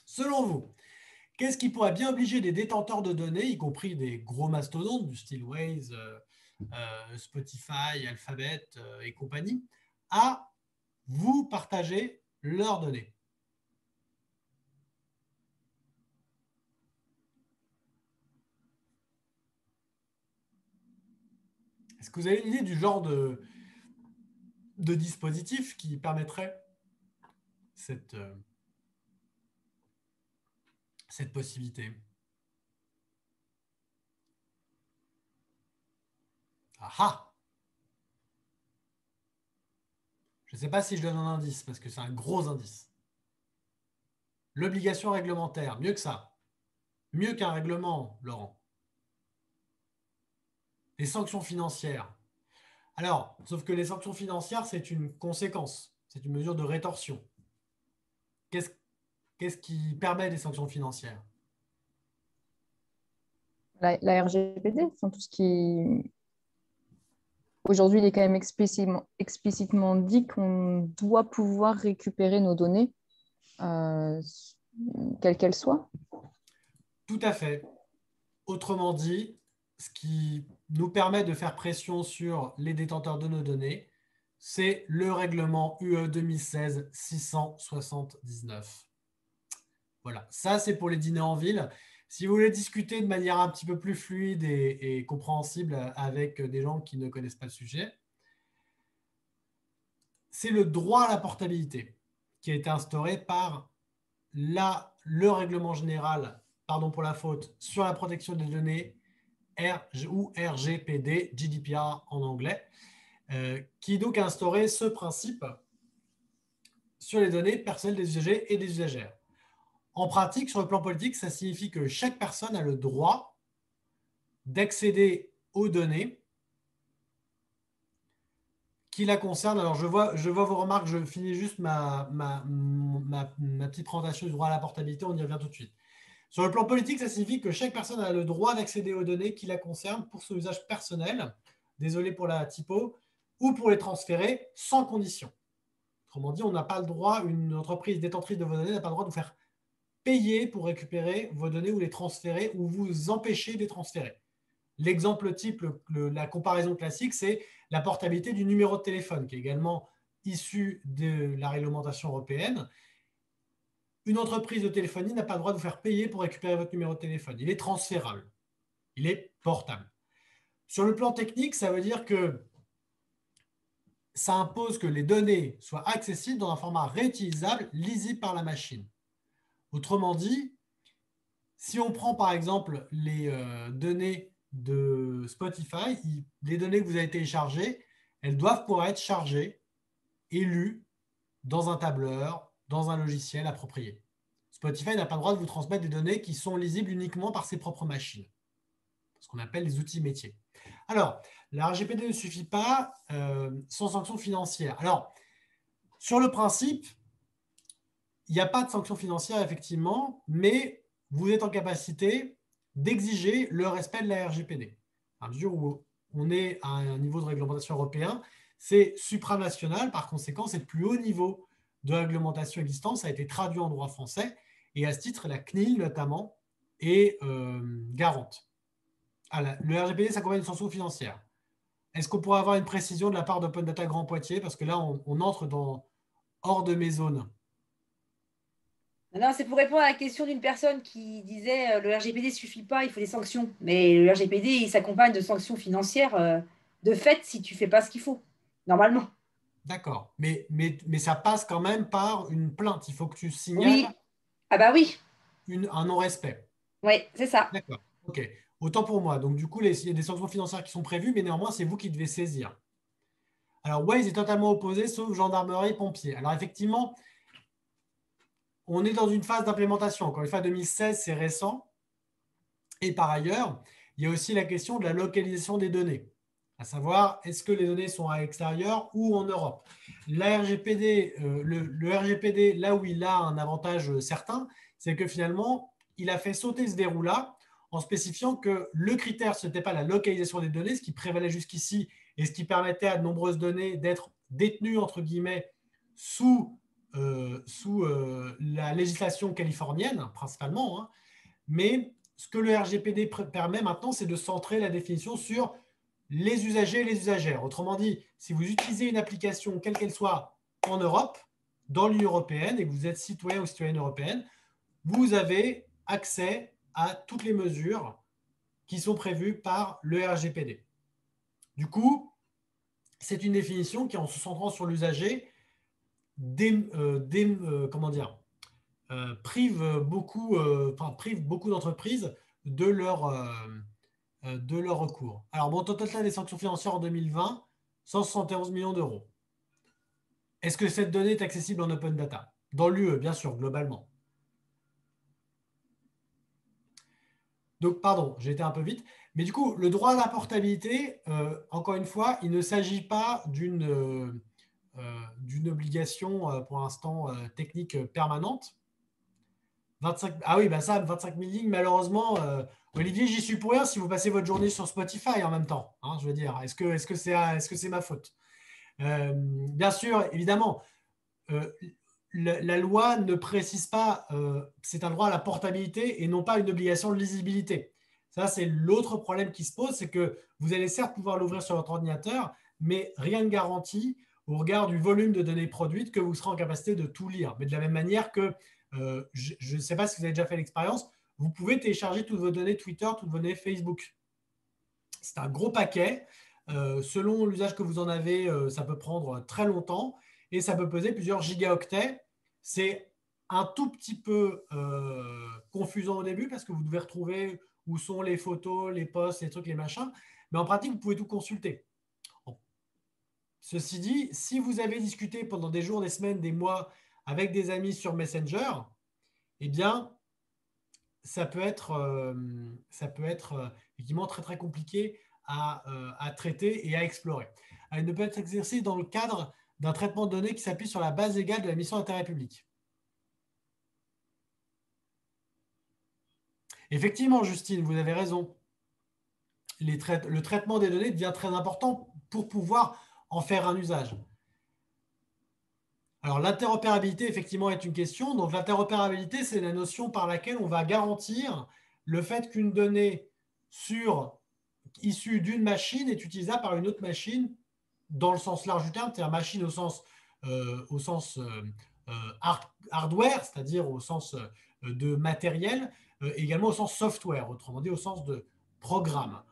selon vous, qu'est-ce qui pourrait bien obliger des détenteurs de données, y compris des gros mastodontes du style Waze, Spotify, Alphabet et compagnie, à vous partager leurs données? Est-ce que vous avez une idée du genre de dispositif qui permettrait cette possibilité? Ah! Je ne sais pas si je donne un indice, parce que c'est un gros indice. L'obligation réglementaire, mieux que ça. Mieux qu'un règlement, Laurent. Les sanctions financières. Alors, sauf que les sanctions financières, c'est une conséquence. C'est une mesure de rétorsion. Qu'est-ce qui permet des sanctions financières? La RGPD, enfin, tout ce qui... Aujourd'hui, il est quand même explicitement dit qu'on doit pouvoir récupérer nos données, quelles qu'elles soient. Tout à fait. Autrement dit, ce qui nous permet de faire pression sur les détenteurs de nos données, c'est le règlement UE 2016-679. Voilà, ça c'est pour les dîners en ville. Si vous voulez discuter de manière un petit peu plus fluide et compréhensible avec des gens qui ne connaissent pas le sujet, c'est le droit à la portabilité qui a été instauré par le règlement général, pardon pour la faute, sur la protection des données, ou RGPD, GDPR en anglais, qui donc a instauré ce principe sur les données personnelles des usagers et des usagères. En pratique, sur le plan politique, ça signifie que chaque personne a le droit d'accéder aux données qui la concernent. Alors, je vois vos remarques, je finis juste ma petite présentation du droit à la portabilité, on y revient tout de suite. Sur le plan politique, ça signifie que chaque personne a le droit d'accéder aux données qui la concernent pour son usage personnel, désolé pour la typo, ou pour les transférer sans condition. Autrement dit, on n'a pas le droit, une entreprise détentrice de vos données n'a pas le droit de vous faire payer pour récupérer vos données ou les transférer ou vous empêcher de les transférer. L'exemple type, la comparaison classique, c'est la portabilité du numéro de téléphone, qui est également issu de la réglementation européenne. Une entreprise de téléphonie n'a pas le droit de vous faire payer pour récupérer votre numéro de téléphone. Il est transférable. Il est portable. Sur le plan technique, ça veut dire que ça impose que les données soient accessibles dans un format réutilisable, lisible par la machine. Autrement dit, si on prend par exemple les données de Spotify, les données que vous avez téléchargées, elles doivent pouvoir être chargées et lues dans un tableur, dans un logiciel approprié. Spotify n'a pas le droit de vous transmettre des données qui sont lisibles uniquement par ses propres machines, ce qu'on appelle les outils métiers. Alors, la RGPD ne suffit pas sans sanction financière. Alors, sur le principe, il n'y a pas de sanction financière, effectivement, mais vous êtes en capacité d'exiger le respect de la RGPD. À mesure où on est à un niveau de réglementation européen, c'est supranational, par conséquent, c'est le plus haut niveau de réglementation existant. Ça a été traduit en droit français, et à ce titre, la CNIL, notamment, est garante. Alors, le RGPD, ça contient une sanction financière. Est-ce qu'on pourrait avoir une précision de la part d'Open Data Grand Poitiers? Parce que là, on entre hors de mes zones. Non, c'est pour répondre à la question d'une personne qui disait le RGPD ne suffit pas, il faut des sanctions. Mais le RGPD, il s'accompagne de sanctions financières de fait si tu ne fais pas ce qu'il faut, normalement. D'accord. Mais ça passe quand même par une plainte. Il faut que tu signales Oui. Ah bah oui. un non-respect. Oui, c'est ça. D'accord. OK. Autant pour moi. Donc, du coup, il y a des sanctions financières qui sont prévues, mais néanmoins, c'est vous qui devez saisir. Alors, Waze est totalement opposé, sauf gendarmerie et pompiers. Alors, effectivement, on est dans une phase d'implémentation. Encore une fois, 2016, c'est récent. Et par ailleurs, il y a aussi la question de la localisation des données, à savoir, est-ce que les données sont à l'extérieur ou en Europe? La RGPD, le RGPD, là où il a un avantage certain, c'est que finalement, il a fait sauter ce verrou-là en spécifiant que le critère, ce n'était pas la localisation des données, ce qui prévalait jusqu'ici et ce qui permettait à de nombreuses données d'être détenues, entre guillemets, sous la législation californienne, principalement, hein. Mais ce que le RGPD permet maintenant, c'est de centrer la définition sur les usagers et les usagères. Autrement dit, si vous utilisez une application, quelle qu'elle soit, en Europe, dans l'Union européenne, et que vous êtes citoyen ou citoyenne européenne, vous avez accès à toutes les mesures qui sont prévues par le RGPD. Du coup, c'est une définition qui, en se centrant sur l'usager, prive beaucoup d'entreprises de leur recours. Alors, bon, total des sanctions financières en 2020, 171 millions d'euros. Est-ce que cette donnée est accessible en open data? Dans l'UE, bien sûr, globalement. Donc, pardon, j'ai été un peu vite. Mais du coup, le droit à la portabilité, encore une fois, il ne s'agit pas d'une obligation, pour l'instant, technique permanente. 25, ah oui, bah ça, 25 000 lignes, malheureusement, Olivier, j'y suis pour rien si vous passez votre journée sur Spotify en même temps. Hein, je veux dire, est-ce que c'est ma faute? Bien sûr, évidemment, la loi ne précise pas, c'est un droit à la portabilité et non pas une obligation de lisibilité. Ça, c'est l'autre problème qui se pose, c'est que vous allez certes pouvoir l'ouvrir sur votre ordinateur, mais rien ne garantit, au regard du volume de données produites, que vous serez en capacité de tout lire. Mais de la même manière que, je ne sais pas si vous avez déjà fait l'expérience, vous pouvez télécharger toutes vos données Twitter, toutes vos données Facebook. C'est un gros paquet. Selon l'usage que vous en avez, ça peut prendre très longtemps et ça peut peser plusieurs gigaoctets. C'est un tout petit peu confusant au début parce que vous devez retrouver où sont les photos, les posts, les trucs, les machins. Mais en pratique, vous pouvez tout consulter. Ceci dit, si vous avez discuté pendant des jours, des semaines, des mois avec des amis sur Messenger, eh bien, ça peut être effectivement très, très compliqué à traiter et à explorer. Elle ne peut être exercée dans le cadre d'un traitement de données qui s'appuie sur la base égale de la mission d'intérêt public. Effectivement, Justine, vous avez raison. Le traitement des données devient très important pour pouvoir en faire un usage. Alors, l'interopérabilité, effectivement, est une question. Donc, l'interopérabilité, c'est la notion par laquelle on va garantir le fait qu'une donnée issue d'une machine est utilisable par une autre machine dans le sens large du terme, c'est-à-dire machine au sens hardware, c'est-à-dire au sens de matériel, également au sens software, autrement dit au sens de programme.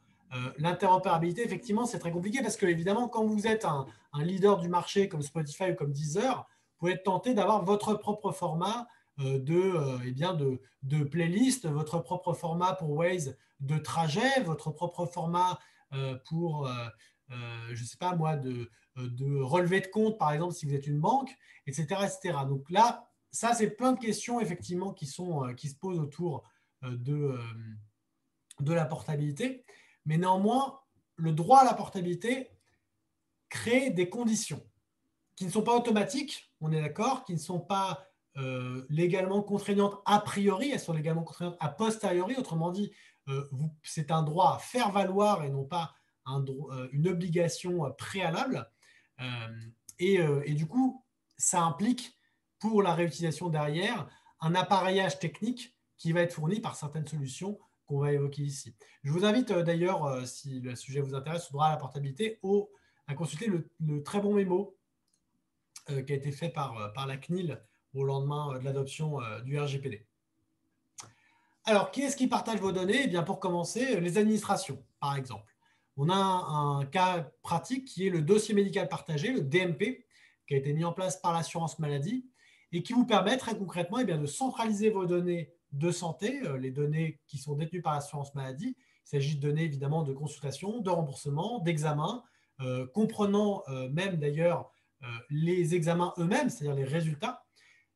L'interopérabilité, effectivement, c'est très compliqué parce que, évidemment, quand vous êtes un leader du marché comme Spotify ou comme Deezer, vous pouvez être tenté d'avoir votre propre format de playlist, votre propre format pour Waze de trajet, votre propre format pour, je ne sais pas moi, de relevé de compte, par exemple, si vous êtes une banque, etc. etc. Donc là, ça, c'est plein de questions, effectivement, qui se posent autour de la portabilité. Mais néanmoins, le droit à la portabilité crée des conditions qui ne sont pas automatiques, on est d'accord, qui ne sont pas légalement contraignantes a priori, elles sont légalement contraignantes a posteriori, autrement dit, c'est un droit à faire valoir et non pas une obligation préalable. Et du coup, ça implique pour la réutilisation derrière un appareillage technique qui va être fourni par certaines solutions qu'on va évoquer ici. Je vous invite d'ailleurs, si le sujet vous intéresse, au droit à la portabilité, à consulter le très bon mémo qui a été fait par la CNIL au lendemain de l'adoption du RGPD. Alors, qui est-ce qui partage vos données? Eh bien, pour commencer, les administrations, par exemple. On a un cas pratique qui est le dossier médical partagé, le DMP, qui a été mis en place par l'assurance maladie et qui vous permet très concrètement de centraliser vos données de santé, les données qui sont détenues par l'assurance maladie. Il s'agit de données évidemment de consultation, de remboursement, d'examen, comprenant même d'ailleurs les examens eux-mêmes, c'est-à-dire les résultats.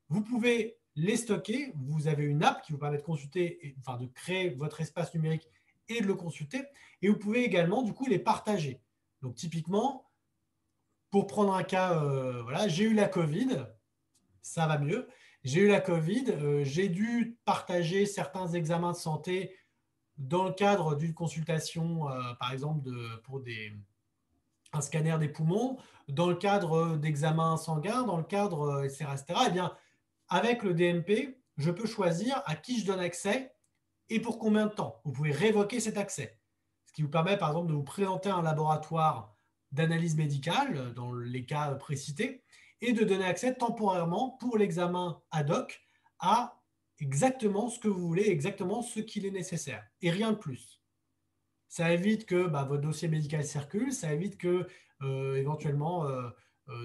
Vous pouvez les stocker. Vous avez une app qui vous permet de consulter, enfin de créer votre espace numérique et de le consulter. Et vous pouvez également, du coup, les partager. Donc, typiquement, pour prendre un cas, voilà, j'ai eu la Covid, ça va mieux. J'ai eu la Covid, j'ai dû partager certains examens de santé dans le cadre d'une consultation, par exemple, pour un scanner des poumons, dans le cadre d'examens sanguins, dans le cadre, etc., etc. Eh bien, avec le DMP, je peux choisir à qui je donne accès et pour combien de temps. Vous pouvez révoquer cet accès, ce qui vous permet par exemple de vous présenter à un laboratoire d'analyse médicale dans les cas précités et de donner accès temporairement pour l'examen ad hoc à exactement ce que vous voulez, exactement ce qu'il est nécessaire et rien de plus. Ça évite que votre dossier médical circule, ça évite que éventuellement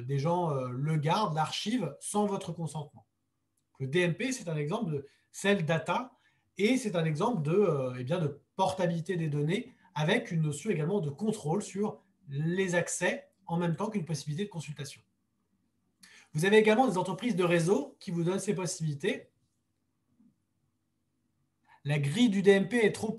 des gens le gardent, l'archivent sans votre consentement. Le DMP, c'est un exemple de cell data et c'est un exemple de portabilité des données avec une notion également de contrôle sur les accès en même temps qu'une possibilité de consultation. Vous avez également des entreprises de réseau qui vous donnent ces possibilités. La grille du DMP est trop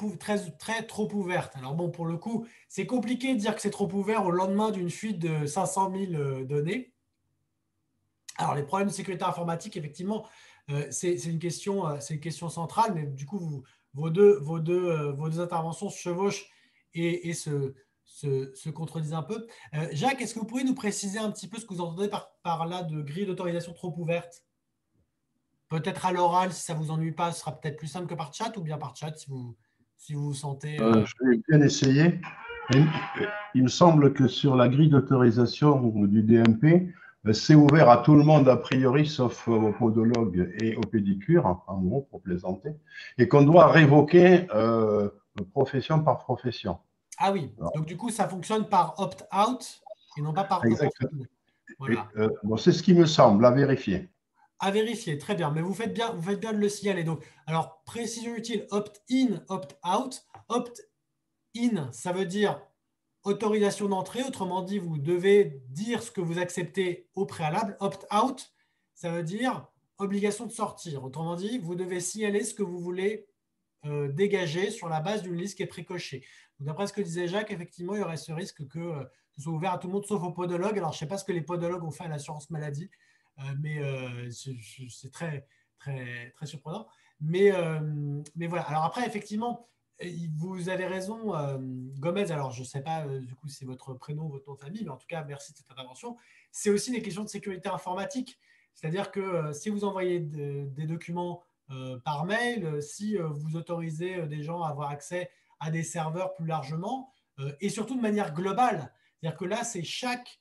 ouverte. Alors bon, pour le coup, c'est compliqué de dire que c'est trop ouvert au lendemain d'une fuite de 500 000 données. Alors, les problèmes de sécurité informatique, effectivement, c'est une question centrale, mais du coup, vos deux interventions se chevauchent et se contredisent un peu. Jacques, est-ce que vous pouvez nous préciser un petit peu ce que vous entendez par là de grille d'autorisation trop ouverte? Peut-être à l'oral, si ça ne vous ennuie pas, ce sera peut-être plus simple que par chat, ou bien par chat, si vous sentez… Je vais bien essayer. Il me semble que sur la grille d'autorisation du DMP, c'est ouvert à tout le monde a priori, sauf aux podologues et aux pédicures, en gros, pour plaisanter, et qu'on doit révoquer profession par profession. Ah oui, donc du coup, ça fonctionne par opt-out et non pas par Exactement. Voilà. Bon, c'est ce qui me semble, à vérifier. À vérifier, très bien. Mais vous faites bien de le signaler. Donc, alors, précision utile, opt-in, opt-out. Opt-in, ça veut dire autorisation d'entrée. Autrement dit, vous devez dire ce que vous acceptez au préalable. Opt-out, ça veut dire obligation de sortir. Autrement dit, vous devez signaler ce que vous voulez dégager sur la base d'une liste qui est précochée. D'après ce que disait Jacques, effectivement, il y aurait ce risque que ce soit ouvert à tout le monde, sauf aux podologues. Alors, je ne sais pas ce que les podologues ont fait à l'assurance maladie, mais c'est très, très, très surprenant. Mais voilà. Alors après, effectivement, vous avez raison, Gomez. Alors, je ne sais pas du coup si c'est votre prénom, votre nom de famille, mais en tout cas, merci de cette intervention. C'est aussi des questions de sécurité informatique. C'est-à-dire que si vous envoyez des documents par mail, si vous autorisez des gens à avoir accès à des serveurs plus largement, et surtout de manière globale. C'est-à-dire que là, c'est chaque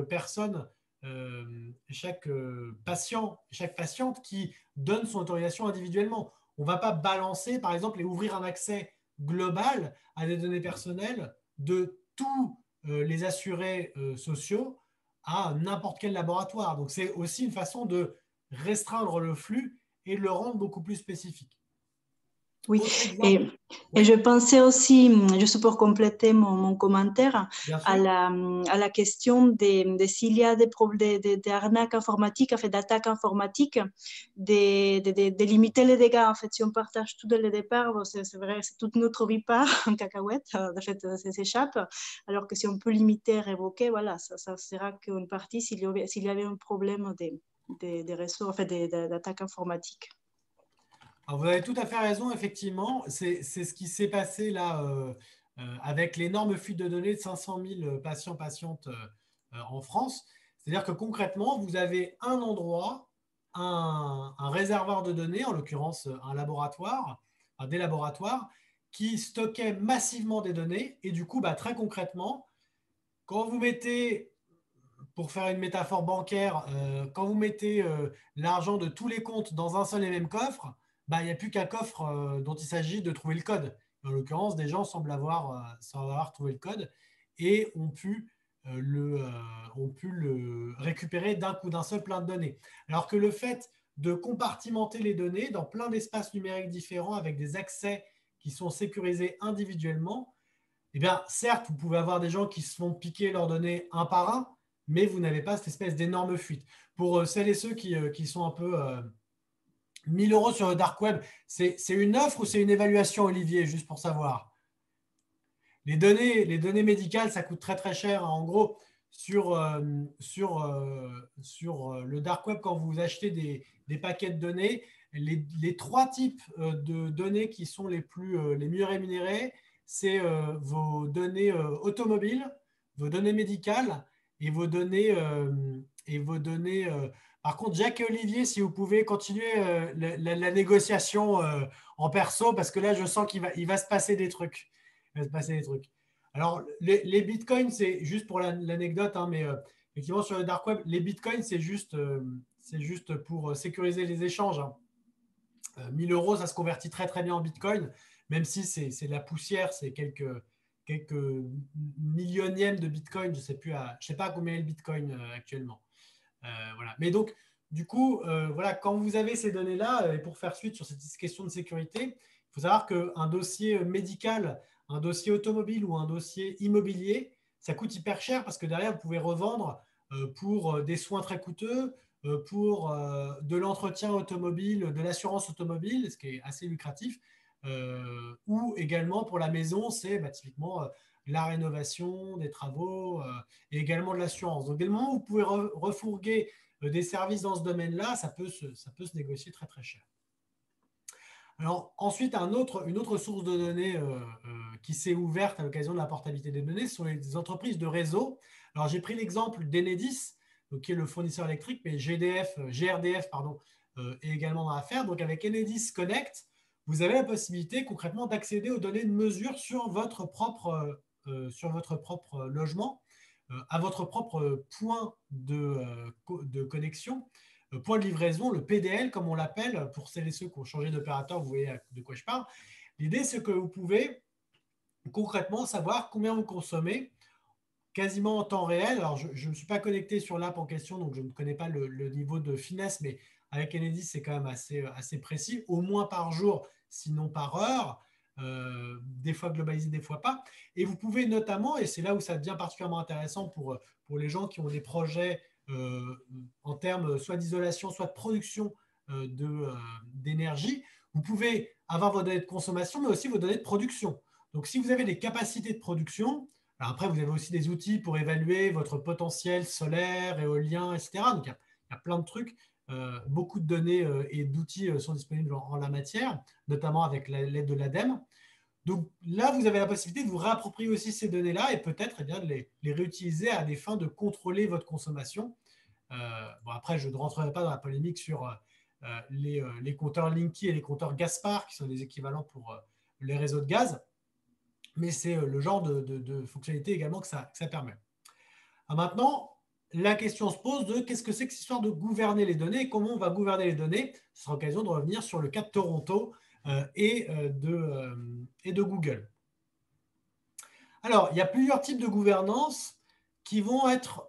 personne, chaque patient, chaque patiente qui donne son autorisation individuellement. On ne va pas balancer, par exemple, et ouvrir un accès global à des données personnelles de tous les assurés sociaux à n'importe quel laboratoire. Donc, c'est aussi une façon de restreindre le flux et de le rendre beaucoup plus spécifique. Oui, et je pensais aussi, juste pour compléter mon commentaire, à la question de s'il y a des arnaques informatiques, en fait, d'attaques informatiques, de limiter les dégâts. En fait, si on partage tout dès le départ, bon, c'est vrai, c'est toute notre vie part en cacahuète, en fait, ça s'échappe. Alors que si on peut limiter, révoquer, voilà, ça sera qu'une partie s'il y avait un problème des réseaux, en fait, d'attaques informatiques. Alors, vous avez tout à fait raison, effectivement. C'est ce qui s'est passé là avec l'énorme fuite de données de 500 000 patients-patientes en France. C'est-à-dire que concrètement, vous avez un endroit, un réservoir de données, en l'occurrence un laboratoire, des laboratoires, qui stockaient massivement des données. Et du coup, très concrètement, quand vous mettez, pour faire une métaphore bancaire, quand vous mettez l'argent de tous les comptes dans un seul et même coffre, il n'y a plus qu'un coffre dont il s'agit de trouver le code. En l'occurrence, des gens semblent avoir trouvé le code et ont pu le récupérer d'un coup, d'un seul plein de données. Alors que le fait de compartimenter les données dans plein d'espaces numériques différents avec des accès qui sont sécurisés individuellement, eh bien, certes, vous pouvez avoir des gens qui se font piquer leurs données un par un, mais vous n'avez pas cette espèce d'énorme fuite. Pour celles et ceux qui sont un peu 1 000 € sur le dark web, c'est une offre ou c'est une évaluation, Olivier, juste pour savoir? Les données médicales, ça coûte très très cher. En gros, sur le dark web, quand vous achetez des paquets de données, les 3 types de données qui sont les mieux rémunérées, c'est vos données automobiles, vos données médicales et vos données. Par contre, Jacques et Olivier, si vous pouvez continuer la négociation en perso, parce que là, je sens qu'il va se passer des trucs. Il va se passer des trucs. Alors, les bitcoins, c'est juste pour l'anecdote, hein, mais effectivement, sur le dark web, les bitcoins, c'est juste pour sécuriser les échanges. Hein. 1 000 €, ça se convertit très, très bien en bitcoin, même si c'est de la poussière, c'est quelques millionièmes de bitcoin. Je ne sais pas à combien est le bitcoin actuellement. Voilà. Mais donc, du coup, voilà, quand vous avez ces données-là, et pour faire suite sur cette question de sécurité, il faut savoir qu'un dossier médical, un dossier automobile ou un dossier immobilier, ça coûte hyper cher parce que derrière, vous pouvez revendre pour des soins très coûteux, pour de l'entretien automobile, de l'assurance automobile, ce qui est assez lucratif, ou également pour la maison, c'est typiquement la rénovation, des travaux et également de l'assurance. Donc, dès le moment où vous pouvez refourguer des services dans ce domaine-là, ça peut se négocier très, très cher. Alors, ensuite, une autre source de données qui s'est ouverte à l'occasion de la portabilité des données sont les entreprises de réseau. Alors, j'ai pris l'exemple d'Enedis, qui est le fournisseur électrique, mais GRDF est également dans l'affaire. Donc, avec Enedis Connect, vous avez la possibilité concrètement d'accéder aux données de mesure sur votre propre logement, à votre propre point de connexion, point de livraison, le PDL comme on l'appelle, pour celles et ceux qui ont changé d'opérateur, vous voyez de quoi je parle. L'idée, c'est que vous pouvez concrètement savoir combien vous consommez quasiment en temps réel. Alors, je ne suis pas connecté sur l'app en question, donc je ne connais pas le niveau de finesse, mais avec Enedis, c'est quand même assez précis, au moins par jour, sinon par heure, des fois globalisé, des fois pas. Et vous pouvez notamment, et c'est là où ça devient particulièrement intéressant pour les gens qui ont des projets en termes soit d'isolation, soit de production d'énergie, vous pouvez avoir vos données de consommation, mais aussi vos données de production. Donc, si vous avez des capacités de production, alors après, vous avez aussi des outils pour évaluer votre potentiel solaire, éolien, etc. Donc, il y a plein de trucs beaucoup de données et d'outils sont disponibles en la matière, notamment avec l'aide de l'ADEME. Donc là, vous avez la possibilité de vous réapproprier aussi ces données-là et peut-être de les réutiliser à des fins de contrôler votre consommation. Bon, après, je ne rentrerai pas dans la polémique sur les compteurs Linky et les compteurs Gaspard, qui sont des équivalents pour les réseaux de gaz. Mais c'est le genre de fonctionnalité également que ça permet. Alors maintenant, la question se pose de qu'est-ce que c'est que cette histoire de gouverner les données et comment on va gouverner les données. Ce sera l'occasion de revenir sur le cas de Toronto et de Google. Alors, il y a plusieurs types de gouvernance qui vont être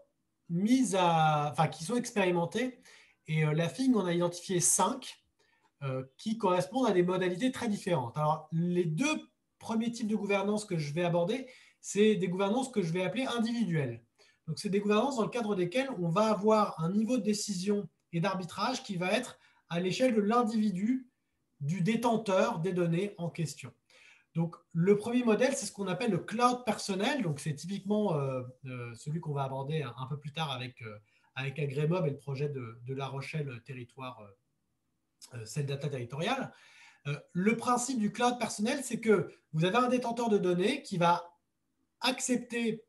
qui sont expérimentés. Et la FIG en a identifié 5 qui correspondent à des modalités très différentes. Alors, les 2 premiers types de gouvernance que je vais aborder, c'est des gouvernances que je vais appeler individuelles. Donc, c'est des gouvernances dans le cadre desquelles on va avoir un niveau de décision et d'arbitrage qui va être à l'échelle de l'individu, du détenteur des données en question. Donc, le premier modèle, c'est ce qu'on appelle le cloud personnel. Donc, c'est typiquement celui qu'on va aborder un peu plus tard avec Agremob et le projet de La Rochelle territoire, Cell Data territorial. Le principe du cloud personnel, c'est que vous avez un détenteur de données qui va accepter,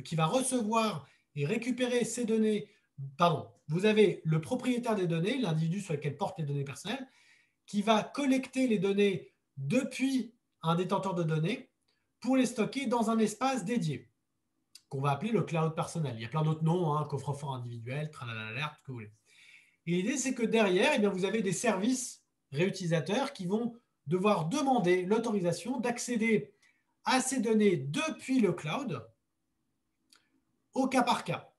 qui va recevoir et récupérer ces données. Pardon, vous avez le propriétaire des données, l'individu sur lequel portent les données personnelles, qui va collecter les données depuis un détenteur de données pour les stocker dans un espace dédié, qu'on va appeler le cloud personnel. Il y a plein d'autres noms, hein, coffre-fort individuel, tralala, tout ce que vous voulez. Et l'idée, c'est que derrière, eh bien, vous avez des services réutilisateurs qui vont devoir demander l'autorisation d'accéder à ces données depuis le cloud au cas par cas.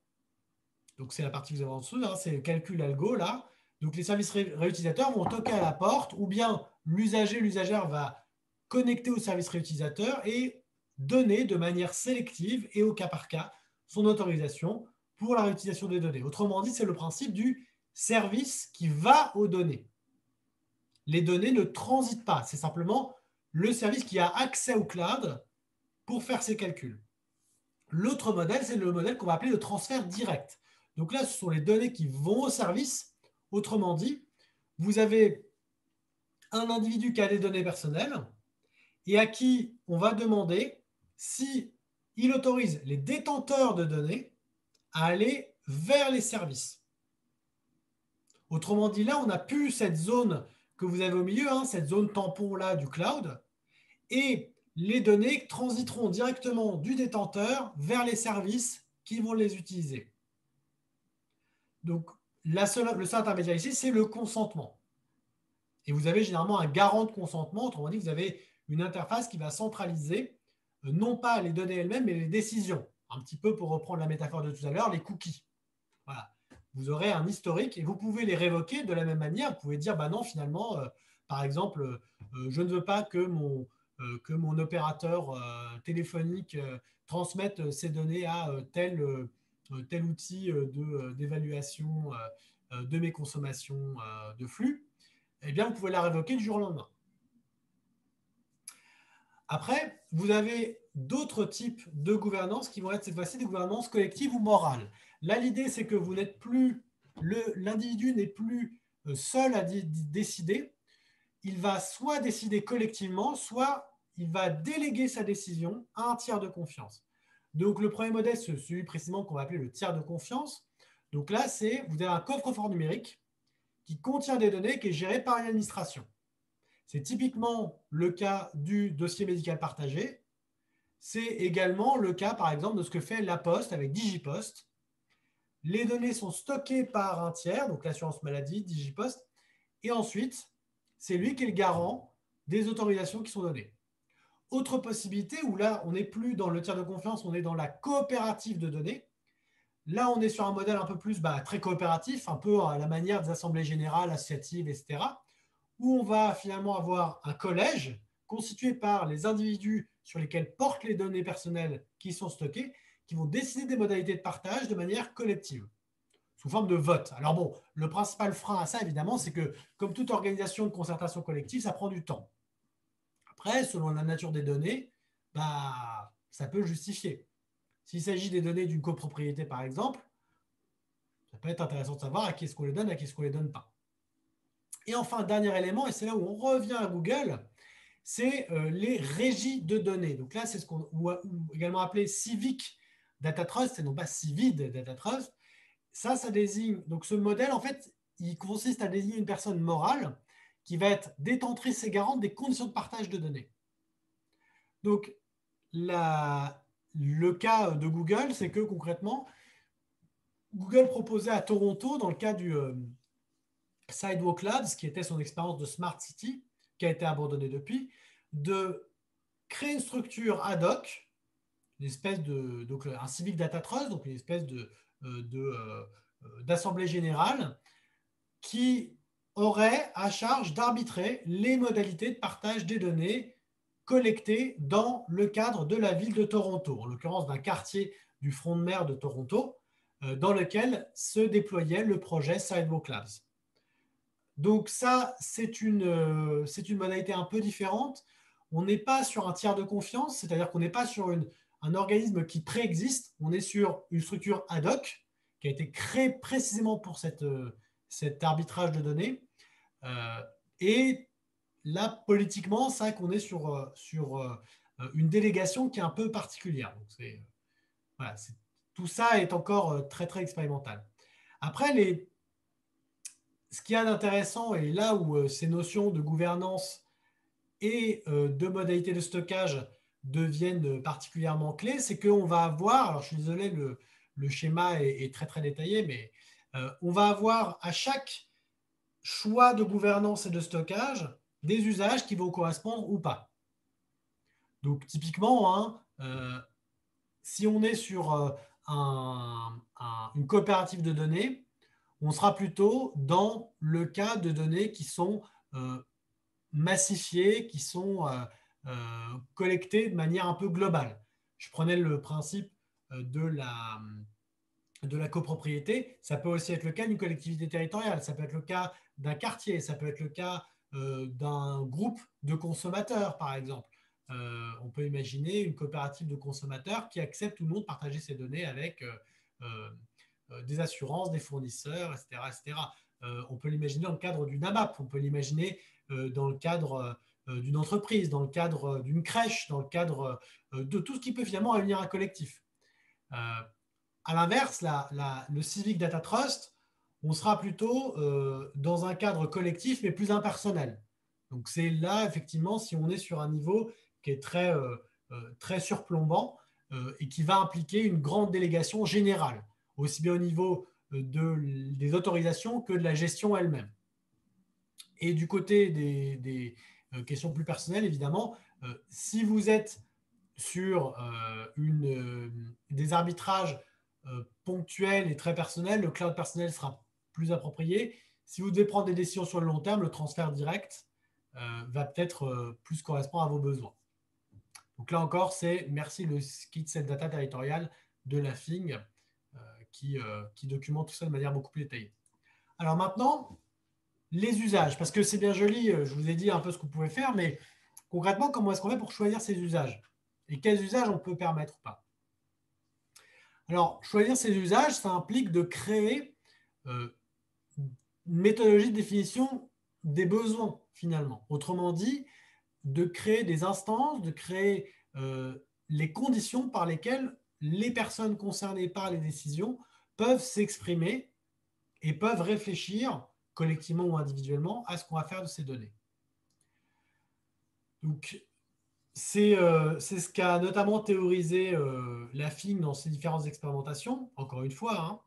Donc, c'est la partie que vous avez en dessous, hein, c'est le calcul algo là. Donc, les services réutilisateurs vont toquer à la porte ou bien l'usagère va connecter au service réutilisateur et donner de manière sélective et au cas par cas son autorisation pour la réutilisation des données. Autrement dit, c'est le principe du service qui va aux données. Les données ne transitent pas, c'est simplement le service qui a accès au cloud pour faire ses calculs. L'autre modèle, c'est le modèle qu'on va appeler le transfert direct. Donc là, ce sont les données qui vont au service. Autrement dit, vous avez un individu qui a des données personnelles et à qui on va demander s'il autorise les détenteurs de données à aller vers les services. Autrement dit, là, on n'a plus cette zone que vous avez au milieu, hein, cette zone tampon là du cloud, et les données transiteront directement du détenteur vers les services qui vont les utiliser. Donc, le seul intermédiaire ici, c'est le consentement. Et vous avez généralement un garant de consentement, autrement dit, vous avez une interface qui va centraliser non pas les données elles-mêmes, mais les décisions. Un petit peu pour reprendre la métaphore de tout à l'heure, les cookies. Voilà. Vous aurez un historique et vous pouvez les révoquer de la même manière. Vous pouvez dire, bah non, finalement, par exemple, je ne veux pas que mon opérateur téléphonique transmette ces données à tel outil d'évaluation de mes consommations de flux. Eh bien, vous pouvez la révoquer du jour au lendemain. Après, vous avez d'autres types de gouvernance qui vont être cette fois-ci des gouvernances collectives ou morales. Là, l'idée, c'est que vous n'êtes plus, l'individu n'est plus seul à décider. Il va soit décider collectivement, soit il va déléguer sa décision à un tiers de confiance. Donc, le premier modèle, c'est celui précisément qu'on va appeler le tiers de confiance. Donc là, vous avez un coffre-fort numérique qui contient des données qui est géré par une administration. C'est typiquement le cas du dossier médical partagé. C'est également le cas, par exemple, de ce que fait La Poste avec Digipost. Les données sont stockées par un tiers, donc l'assurance maladie, Digipost, et ensuite, c'est lui qui est le garant des autorisations qui sont données. Autre possibilité, où là, on n'est plus dans le tiers de confiance, on est dans la coopérative de données. Là, on est sur un modèle un peu plus très coopératif, un peu à la manière des assemblées générales, associatives, etc., où on va finalement avoir un collège constitué par les individus sur lesquels portent les données personnelles qui sont stockées, qui vont décider des modalités de partage de manière collective, sous forme de vote. Alors bon, le principal frein à ça, évidemment, c'est que, comme toute organisation de concertation collective, ça prend du temps. Après, selon la nature des données, ça peut justifier. S'il s'agit des données d'une copropriété, par exemple, Ça peut être intéressant de savoir à qui est-ce qu'on les donne, à qui est-ce qu'on ne les donne pas. Et enfin, dernier élément, et c'est là où on revient à Google, c'est les régies de données. Donc là, c'est ce qu'on ou également appelé Civic Data Trust, et non pas Civid Data Trust. Ça désigne, donc ce modèle, en fait, il consiste à désigner une personne morale qui va être détentrice et garante des conditions de partage de données. Donc, le cas de Google, c'est que concrètement, Google proposait à Toronto, dans le cas du Sidewalk Labs, qui était son expérience de Smart City, qui a été abandonnée depuis, de créer une structure ad hoc, une espèce donc un Civic Data Trust, donc une espèce d'assemblée générale qui aurait à charge d'arbitrer les modalités de partage des données collectées dans le cadre de la ville de Toronto, en l'occurrence d'un quartier du front de mer de Toronto, dans lequel se déployait le projet Sidewalk Labs. Donc ça, c'est une modalité un peu différente. On n'est pas sur un tiers de confiance, c'est-à-dire qu'on n'est pas sur un organisme qui préexiste, on est sur une structure ad hoc qui a été créée précisément pour cet arbitrage de données. Et là, politiquement, c'est vrai qu'on est sur une délégation qui est un peu particulière. Donc voilà, tout ça est encore très, très expérimental. Après, ce qu'il y a d'intéressant, et là où ces notions de gouvernance et de modalités de stockage deviennent particulièrement clés, c'est qu'on va avoir, alors je suis désolé, le schéma est très très détaillé, mais on va avoir à chaque choix de gouvernance et de stockage des usages qui vont correspondre ou pas. Donc typiquement, si on est sur une coopérative de données, on sera plutôt dans le cas de données qui sont massifiées, qui sont collectées de manière un peu globale. Je prenais le principe de la copropriété. Ça peut aussi être le cas d'une collectivité territoriale, ça peut être le cas d'un quartier, ça peut être le cas d'un groupe de consommateurs, par exemple. On peut imaginer une coopérative de consommateurs qui accepte ou non de partager ses données avec des assurances, des fournisseurs, etc. etc. On peut l'imaginer dans le cadre d'une AMAP, on peut l'imaginer dans le cadre d'une entreprise, dans le cadre d'une crèche, dans le cadre de tout ce qui peut finalement réunir un collectif. À l'inverse, le Civic Data Trust, on sera plutôt dans un cadre collectif, mais plus impersonnel. Donc c'est là, effectivement, si on est sur un niveau qui est très, très surplombant et qui va impliquer une grande délégation générale, aussi bien au niveau des autorisations que de la gestion elle-même. Et du côté des questions plus personnelles, évidemment, si vous êtes sur des arbitrages ponctuels et très personnels, le cloud personnel sera plus approprié. Si vous devez prendre des décisions sur le long terme, le transfert direct va peut-être plus correspondre à vos besoins. Donc là encore, c'est merci le kit set data territorial de la FING qui documente tout ça de manière beaucoup plus détaillée. Alors maintenant, les usages, parce que c'est bien joli, je vous ai dit un peu ce que vous pouvez faire, mais concrètement, comment est-ce qu'on fait pour choisir ces usages? Et quels usages on peut permettre ou pas? Alors, choisir ces usages, ça implique de créer une méthodologie de définition des besoins, finalement. Autrement dit, de créer des instances, de créer les conditions par lesquelles les personnes concernées par les décisions peuvent s'exprimer et peuvent réfléchir collectivement ou individuellement à ce qu'on va faire de ces données. Donc, c'est ce qu'a notamment théorisé la FING dans ses différentes expérimentations, encore une fois.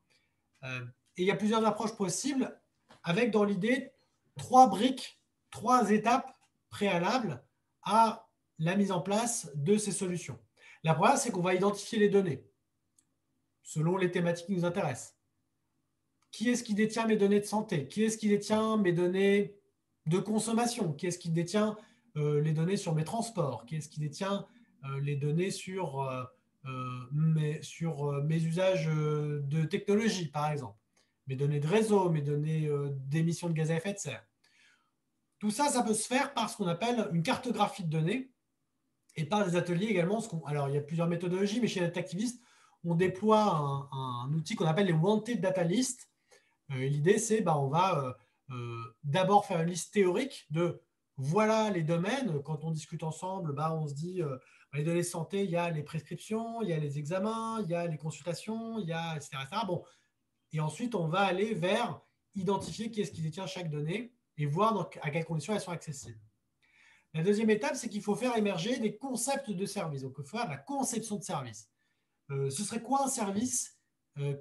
Et il y a plusieurs approches possibles avec dans l'idée 3 briques, 3 étapes préalables à la mise en place de ces solutions. La première, c'est qu'on va identifier les données selon les thématiques qui nous intéressent. Qui est-ce qui détient mes données de santé? Qui est-ce qui détient mes données de consommation? Qui est-ce qui détient les données sur mes transports? Qui est-ce qui détient les données sur mes usages de technologie, par exemple? Mes données de réseau, mes données d'émissions de gaz à effet de serre. Tout ça, ça peut se faire par ce qu'on appelle une cartographie de données et par des ateliers également. Alors, il y a plusieurs méthodologies, mais chez Datactivist, on déploie un outil qu'on appelle les Wanted Data List, L'idée, c'est on va d'abord faire une liste théorique de voilà les domaines. Quand on discute ensemble, on se dit les données de santé, il y a les prescriptions, il y a les examens, il y a les consultations, il y a etc. etc. Bon. Et ensuite, on va aller vers identifier qui est-ce qui détient chaque donnée et voir à quelles conditions elles sont accessibles. La deuxième étape, c'est qu'il faut faire émerger des concepts de service. Donc, il faut faire la conception de service. Ce serait quoi un service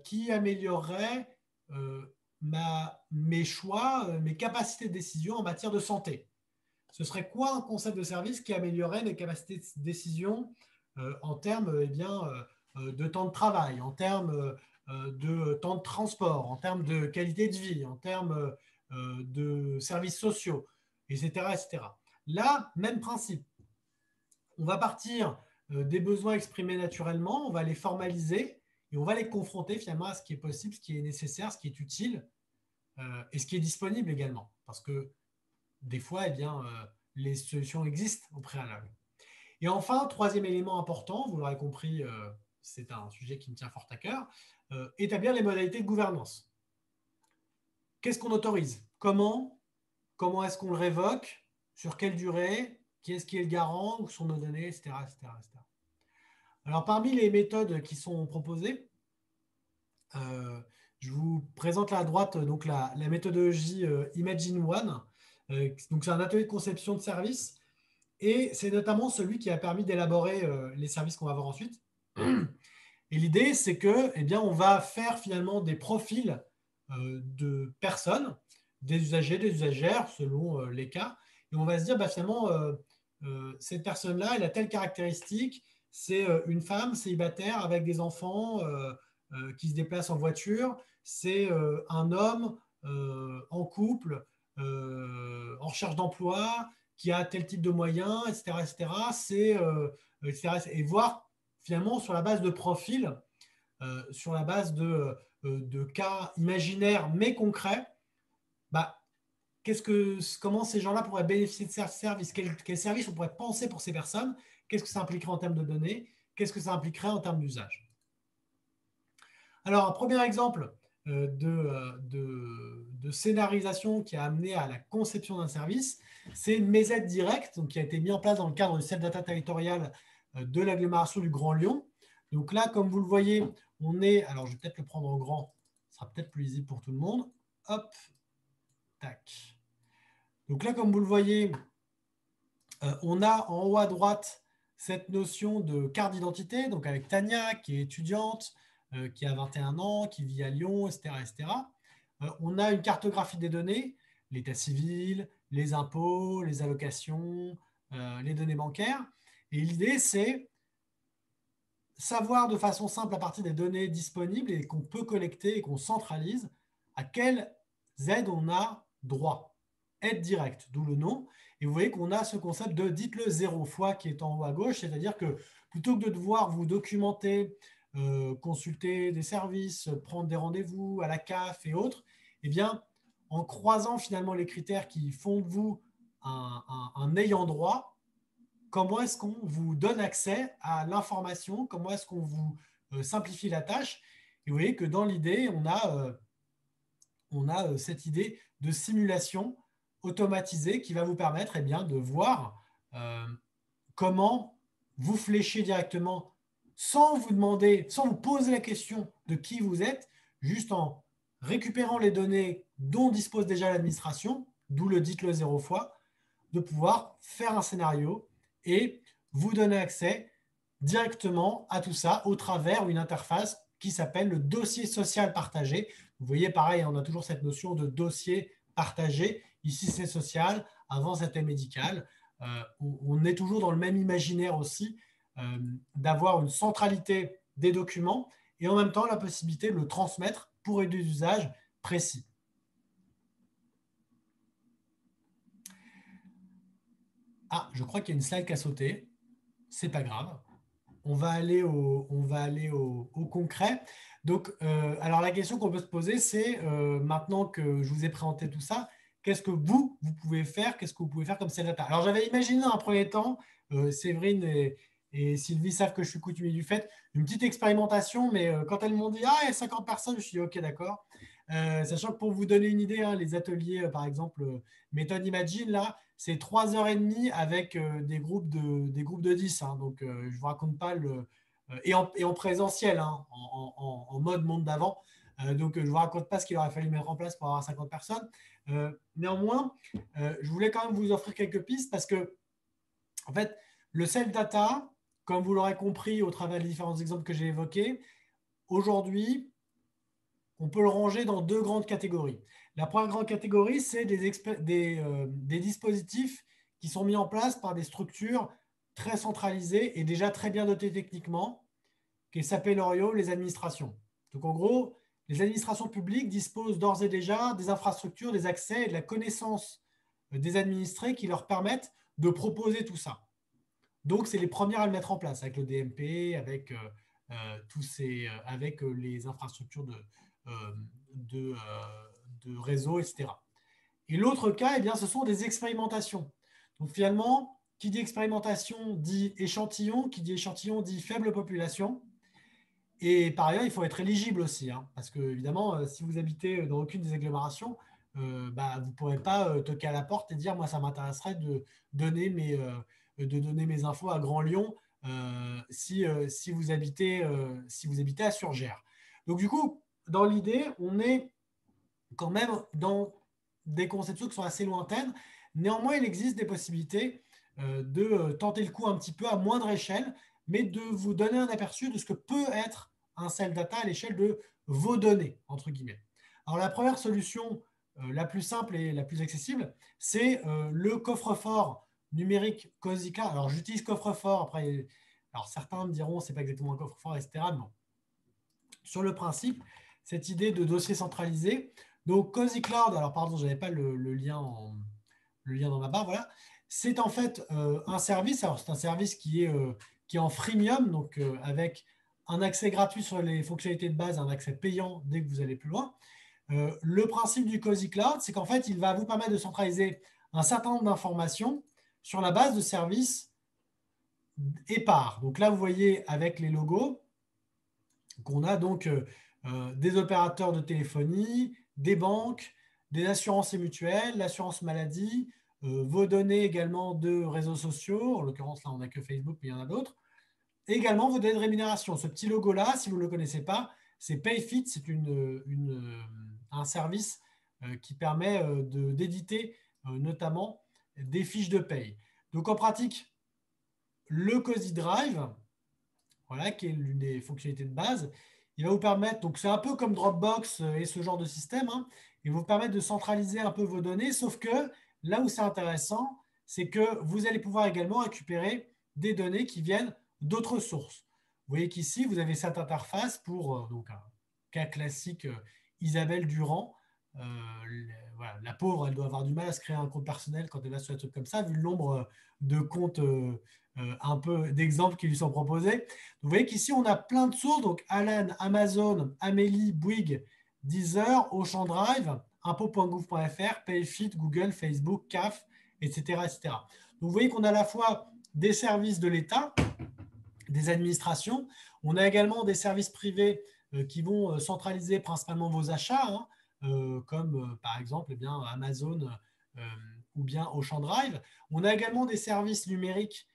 qui améliorerait mes choix, mes capacités de décision en matière de santé? Ce serait quoi un concept de service qui améliorerait mes capacités de décision en termes de temps de travail, en termes de temps de transport, en termes de qualité de vie, en termes de services sociaux, etc., etc. Là, même principe. On va partir des besoins exprimés naturellement, on va les formaliser et on va les confronter finalement à ce qui est possible, ce qui est nécessaire, ce qui est utile et ce qui est disponible également. Parce que des fois, les solutions existent au préalable. Et enfin, troisième élément important, vous l'aurez compris, c'est un sujet qui me tient fort à cœur, établir les modalités de gouvernance. Qu'est-ce qu'on autorise? Comment est-ce qu'on le révoque? Sur quelle durée? Qui est-ce qui est le garant? Où sont nos données, etc., etc., etc. Alors, parmi les méthodes qui sont proposées, je vous présente là à droite donc la méthodologie Imagine One. Donc, c'est un atelier de conception de services et c'est notamment celui qui a permis d'élaborer les services qu'on va voir ensuite. Et l'idée, c'est que, on va faire finalement des profils de personnes, des usagers, des usagères, selon les cas. Et on va se dire, finalement, cette personne-là, elle a telle caractéristique. C'est une femme célibataire avec des enfants qui se déplacent en voiture. C'est un homme en couple, en recherche d'emploi, qui a tel type de moyens, etc. etc. Et voir finalement sur la base de profils, sur la base de cas imaginaires mais concrets, comment ces gens-là pourraient bénéficier de ces services, quel service on pourrait penser pour ces personnes, qu'est-ce que ça impliquerait en termes de données, qu'est-ce que ça impliquerait en termes d'usage. Alors, un premier exemple de scénarisation qui a amené à la conception d'un service, c'est MEZ Direct, donc, qui a été mis en place dans le cadre du Self-Data territorial de l'agglomération du Grand Lyon. Donc là, comme vous le voyez, on est… Alors, je vais peut-être le prendre en grand, ce sera peut-être plus lisible pour tout le monde. Hop, tac. Donc là, comme vous le voyez, on a en haut à droite cette notion de carte d'identité, donc avec Tania, qui est étudiante, qui a 21 ans, qui vit à Lyon, etc. etc. On a une cartographie des données, l'état civil, les impôts, les allocations, les données bancaires. Et l'idée, c'est savoir de façon simple à partir des données disponibles et qu'on peut collecter et qu'on centralise à quelles aides on a droit. Aide directe, d'où le nom. Et vous voyez qu'on a ce concept de dites-le 0 fois qui est en haut à gauche, c'est-à-dire que plutôt que de devoir vous documenter, consulter des services, prendre des rendez-vous à la CAF et autres, en croisant finalement les critères qui font de vous un ayant droit, comment est-ce qu'on vous donne accès à l'information, comment est-ce qu'on vous simplifie la tâche. Et vous voyez que dans l'idée, on a cette idée de simulation automatisée qui va vous permettre de voir comment vous fléchez directement sans vous demander, sans vous poser la question de qui vous êtes, juste en récupérant les données dont dispose déjà l'administration, d'où le dites-le 0 fois, de pouvoir faire un scénario et vous donner accès directement à tout ça au travers une interface qui s'appelle le dossier social partagé. Vous voyez, pareil, on a toujours cette notion de dossier partagé. Ici, c'est social. Avant, c'était médical. On est toujours dans le même imaginaire aussi d'avoir une centralité des documents et en même temps la possibilité de le transmettre pour des usages précis. Ah, je crois qu'il y a une slide qui a sauté. C'est pas grave. On va aller au concret. Donc, alors la question qu'on peut se poser, c'est maintenant que je vous ai présenté tout ça, qu'est-ce que vous pouvez faire? Qu'est-ce que vous pouvez faire comme Self-Data? Alors, j'avais imaginé dans un premier temps, Séverine et Sylvie savent que je suis coutumier du fait, une petite expérimentation, mais quand elles m'ont dit « Ah, il y a 50 personnes », je me suis dit « Ok, d'accord ». Sachant que pour vous donner une idée, hein, les ateliers, par exemple, méthode Imagine, là, c'est 3h30 avec des groupes de 10. Hein, donc, je ne vous raconte pas et en présentiel, hein, en mode monde d'avant. Donc, je ne vous raconte pas ce qu'il aurait fallu mettre en place pour avoir 50 personnes. Néanmoins, je voulais quand même vous offrir quelques pistes parce que, en fait, le self-data, comme vous l'aurez compris au travers des différents exemples que j'ai évoqués, aujourd'hui, on peut le ranger dans 2 grandes catégories. La première grande catégorie, c'est des dispositifs qui sont mis en place par des structures très centralisées et déjà très bien dotées techniquement, qui s'appellent Orio, les administrations. Donc en gros, les administrations publiques disposent d'ores et déjà des infrastructures, des accès et de la connaissance des administrés qui leur permettent de proposer tout ça. Donc, c'est les premières à le mettre en place avec le DMP, avec, avec les infrastructures de réseau, etc. Et l'autre cas, eh bien, ce sont des expérimentations. Donc, finalement, qui dit expérimentation dit échantillon, qui dit échantillon dit faible population. Et par ailleurs, il faut être éligible aussi, hein, parce que, évidemment, si vous habitez dans aucune des agglomérations, vous ne pourrez pas toquer à la porte et dire, moi, ça m'intéresserait de donner mes infos à Grand Lyon si vous habitez à Surgères. Donc, du coup, dans l'idée, on est quand même dans des conceptions qui sont assez lointaines. Néanmoins, il existe des possibilités de tenter le coup un petit peu à moindre échelle, mais de vous donner un aperçu de ce que peut être un self-data à l'échelle de vos données, entre guillemets. Alors, la première solution, la plus simple et la plus accessible, c'est le coffre-fort numérique Cozica. Alors, j'utilise coffre-fort. Après, alors certains me diront c'est pas exactement un coffre-fort, etc. Non. Sur le principe, cette idée de dossier centralisé. Donc, Cozy Cloud, alors pardon, je n'avais pas le lien dans ma barre, voilà. C'est en fait un service. Alors, c'est un service qui est en freemium, donc avec un accès gratuit sur les fonctionnalités de base, un accès payant dès que vous allez plus loin. Le principe du Cozy Cloud, c'est qu'en fait, il va vous permettre de centraliser un certain nombre d'informations sur la base de services épars. Donc là, vous voyez avec les logos qu'on a donc des opérateurs de téléphonie, des banques, des assurances et mutuelles, l'assurance maladie, vos données également de réseaux sociaux. En l'occurrence, là, on n'a que Facebook, mais il y en a d'autres. Et également vos données de rémunération. Ce petit logo-là, si vous ne le connaissez pas, c'est PayFit. C'est un service qui permet d'éditer notamment des fiches de paye. Donc, en pratique, le Cozy Drive, voilà, qui est l'une des fonctionnalités de base, il va vous permettre, donc c'est un peu comme Dropbox et ce genre de système, hein, il va vous permettre de centraliser un peu vos données, sauf que là où c'est intéressant, c'est que vous allez pouvoir également récupérer des données qui viennent d'autres sources. Vous voyez qu'ici, vous avez cette interface pour donc un cas classique, Isabelle Durand. Voilà, la pauvre, elle doit avoir du mal à se créer un compte personnel quand elle va sur un truc comme ça, vu le nombre de comptes un peu d'exemples qui lui sont proposés. Vous voyez qu'ici, on a plein de sources. Donc, Alan, Amazon, Amélie, Bouygues, Deezer, Ocean Drive, impôts.gouv.fr, Payfit, Google, Facebook, CAF, etc., etc. Donc, vous voyez qu'on a à la fois des services de l'État, des administrations. On a également des services privés qui vont centraliser principalement vos achats, hein, comme par exemple bien, Amazon ou bien Ocean Drive. On a également des services numériques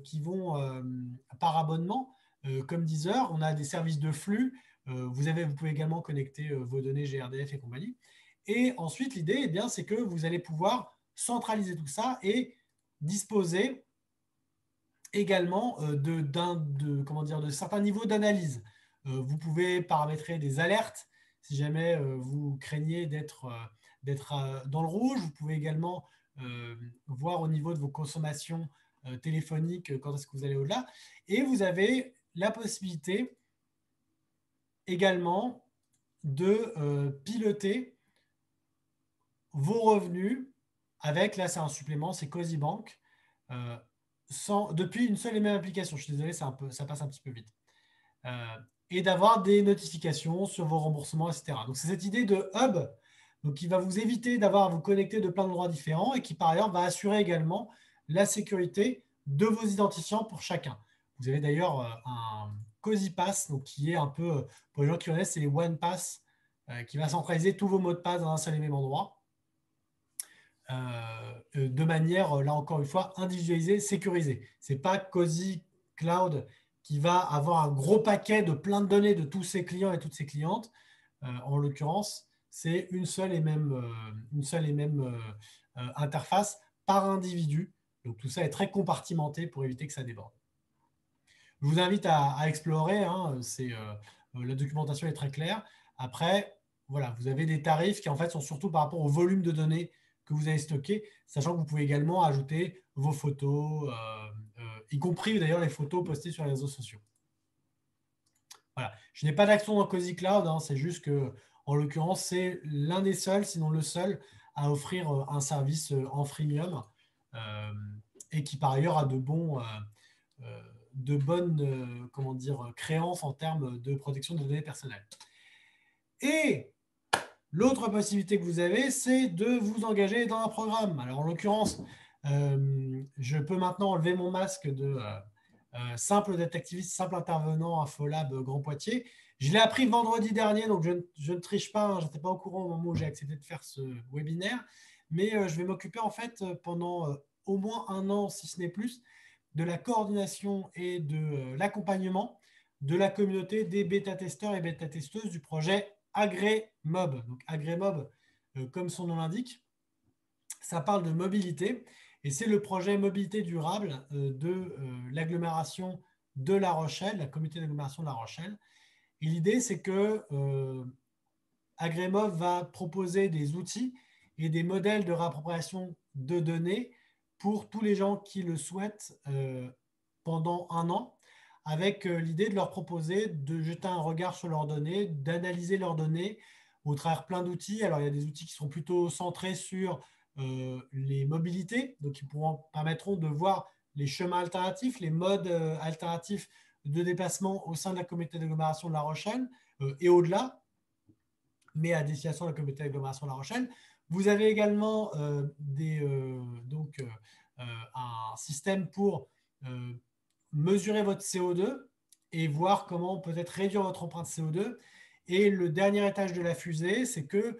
qui vont par abonnement, comme Deezer. On a des services de flux. Vous pouvez également connecter vos données GRDF et compagnie. Et ensuite, l'idée, bien, c'est que vous allez pouvoir centraliser tout ça et disposer également de certains niveaux d'analyse. Vous pouvez paramétrer des alertes si jamais vous craignez d'être dans le rouge. Vous pouvez également voir au niveau de vos consommations téléphoniques quand est-ce que vous allez au-delà. Et vous avez la possibilité également de piloter vos revenus avec, là c'est un supplément, c'est Cozy Bank, depuis une seule et même application. Je suis désolé, ça passe un petit peu vite. Et d'avoir des notifications sur vos remboursements, etc. Donc, c'est cette idée de hub donc, qui va vous éviter d'avoir à vous connecter de plein d'endroits différents et qui, par ailleurs, va assurer également la sécurité de vos identifiants pour chacun. Vous avez d'ailleurs un Cozy Pass, donc, qui est un peu, pour les gens qui connaissent, c'est les One Pass qui va centraliser tous vos mots de passe dans un seul et même endroit. De manière, là encore une fois, individualisée, sécurisée. Ce n'est pas Cozy Cloud qui va avoir un gros paquet de plein de données de tous ses clients et toutes ses clientes. En l'occurrence, c'est une seule et même interface par individu. Donc tout ça est très compartimenté pour éviter que ça déborde. Je vous invite à explorer. La documentation est très claire. Après, voilà, vous avez des tarifs qui en fait sont surtout par rapport au volume de données que vous avez stocké, sachant que vous pouvez également ajouter vos photos, y compris d'ailleurs les photos postées sur les réseaux sociaux. Voilà. Je n'ai pas d'action dans Cozy Cloud, c'est juste que, en l'occurrence, c'est l'un des seuls, sinon le seul, à offrir un service en freemium et qui par ailleurs a de bonnes créances en termes de protection des données personnelles. Et l'autre possibilité que vous avez, c'est de vous engager dans un programme. Alors, en l'occurrence, je peux maintenant enlever mon masque de simple détectiviste, simple intervenant à Folab Grand Poitiers. Je l'ai appris vendredi dernier, donc je ne triche pas. Je n'étais pas au courant au moment où j'ai accepté de faire ce webinaire. Mais je vais m'occuper en fait pendant au moins 1 an, si ce n'est plus, de la coordination et de l'accompagnement de la communauté des bêta-testeurs et bêta-testeuses du projet AgréMob. Donc AgréMob, comme son nom l'indique, ça parle de mobilité et c'est le projet mobilité durable de l'agglomération de La Rochelle, la communauté d'agglomération de La Rochelle. Et l'idée, c'est que AgréMob va proposer des outils et des modèles de réappropriation de données pour tous les gens qui le souhaitent pendant 1 an, avec l'idée de leur proposer de jeter un regard sur leurs données, d'analyser leurs données au travers plein d'outils. Alors, il y a des outils qui sont plutôt centrés sur les mobilités, donc ils permettront de voir les chemins alternatifs, les modes alternatifs de déplacement au sein de la communauté d'agglomération de La Rochelle et au-delà, mais à destination de la communauté d'agglomération de La Rochelle. Vous avez également un système pour mesurer votre CO2 et voir comment peut-être réduire votre empreinte CO2. Et le dernier étage de la fusée, c'est que,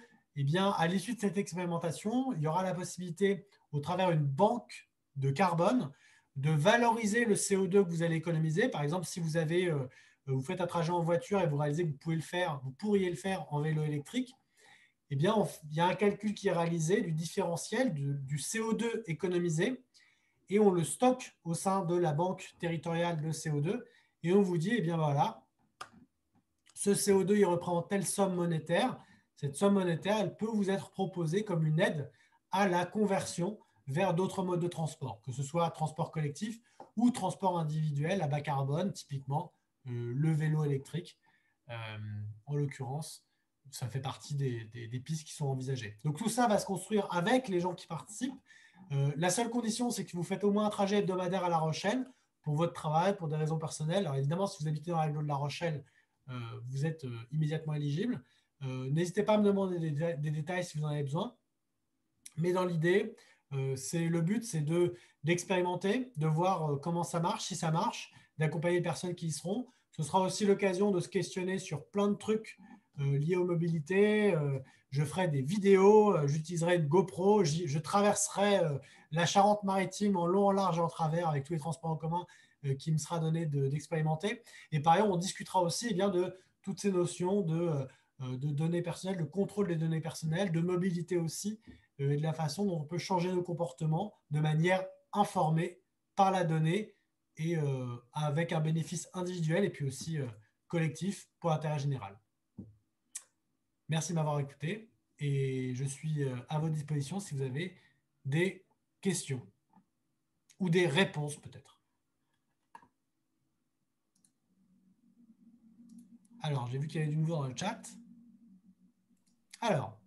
à l'issue de cette expérimentation, il y aura la possibilité, au travers d'une banque de carbone, de valoriser le CO2 que vous allez économiser. Par exemple, si vous faites un trajet en voiture et vous réalisez que vous pourriez le faire en vélo électrique, il y a un calcul qui est réalisé du différentiel du CO2 économisé et on le stocke au sein de la banque territoriale de CO2 et on vous dit, voilà, ce CO2, il représente telle somme monétaire. Cette somme monétaire, elle peut vous être proposée comme une aide à la conversion vers d'autres modes de transport, que ce soit transport collectif ou transport individuel à bas carbone, typiquement le vélo électrique. En l'occurrence, ça fait partie des pistes qui sont envisagées. Donc tout ça va se construire avec les gens qui participent. La seule condition, c'est que vous faites au moins un trajet hebdomadaire à La Rochelle pour votre travail, pour des raisons personnelles. Alors évidemment, si vous habitez dans l'agglo de La Rochelle, vous êtes immédiatement éligible. N'hésitez pas à me demander des détails si vous en avez besoin. Mais dans l'idée, le but, c'est d'expérimenter, de voir comment ça marche, si ça marche, d'accompagner les personnes qui y seront. Ce sera aussi l'occasion de se questionner sur plein de trucs liés aux mobilités. Je ferai des vidéos, j'utiliserai une GoPro, je traverserai la Charente-Maritime en long, en large et en travers avec tous les transports en commun qui me sera donné d'expérimenter. Et par ailleurs, on discutera aussi de toutes ces notions de données personnelles, de contrôle des données personnelles, de mobilité aussi, et de la façon dont on peut changer nos comportements de manière informée par la donnée et avec un bénéfice individuel et puis aussi collectif pour l'intérêt général. Merci de m'avoir écouté et je suis à votre disposition si vous avez des questions ou des réponses peut-être. Alors, j'ai vu qu'il y avait du nouveau dans le chat. Alors,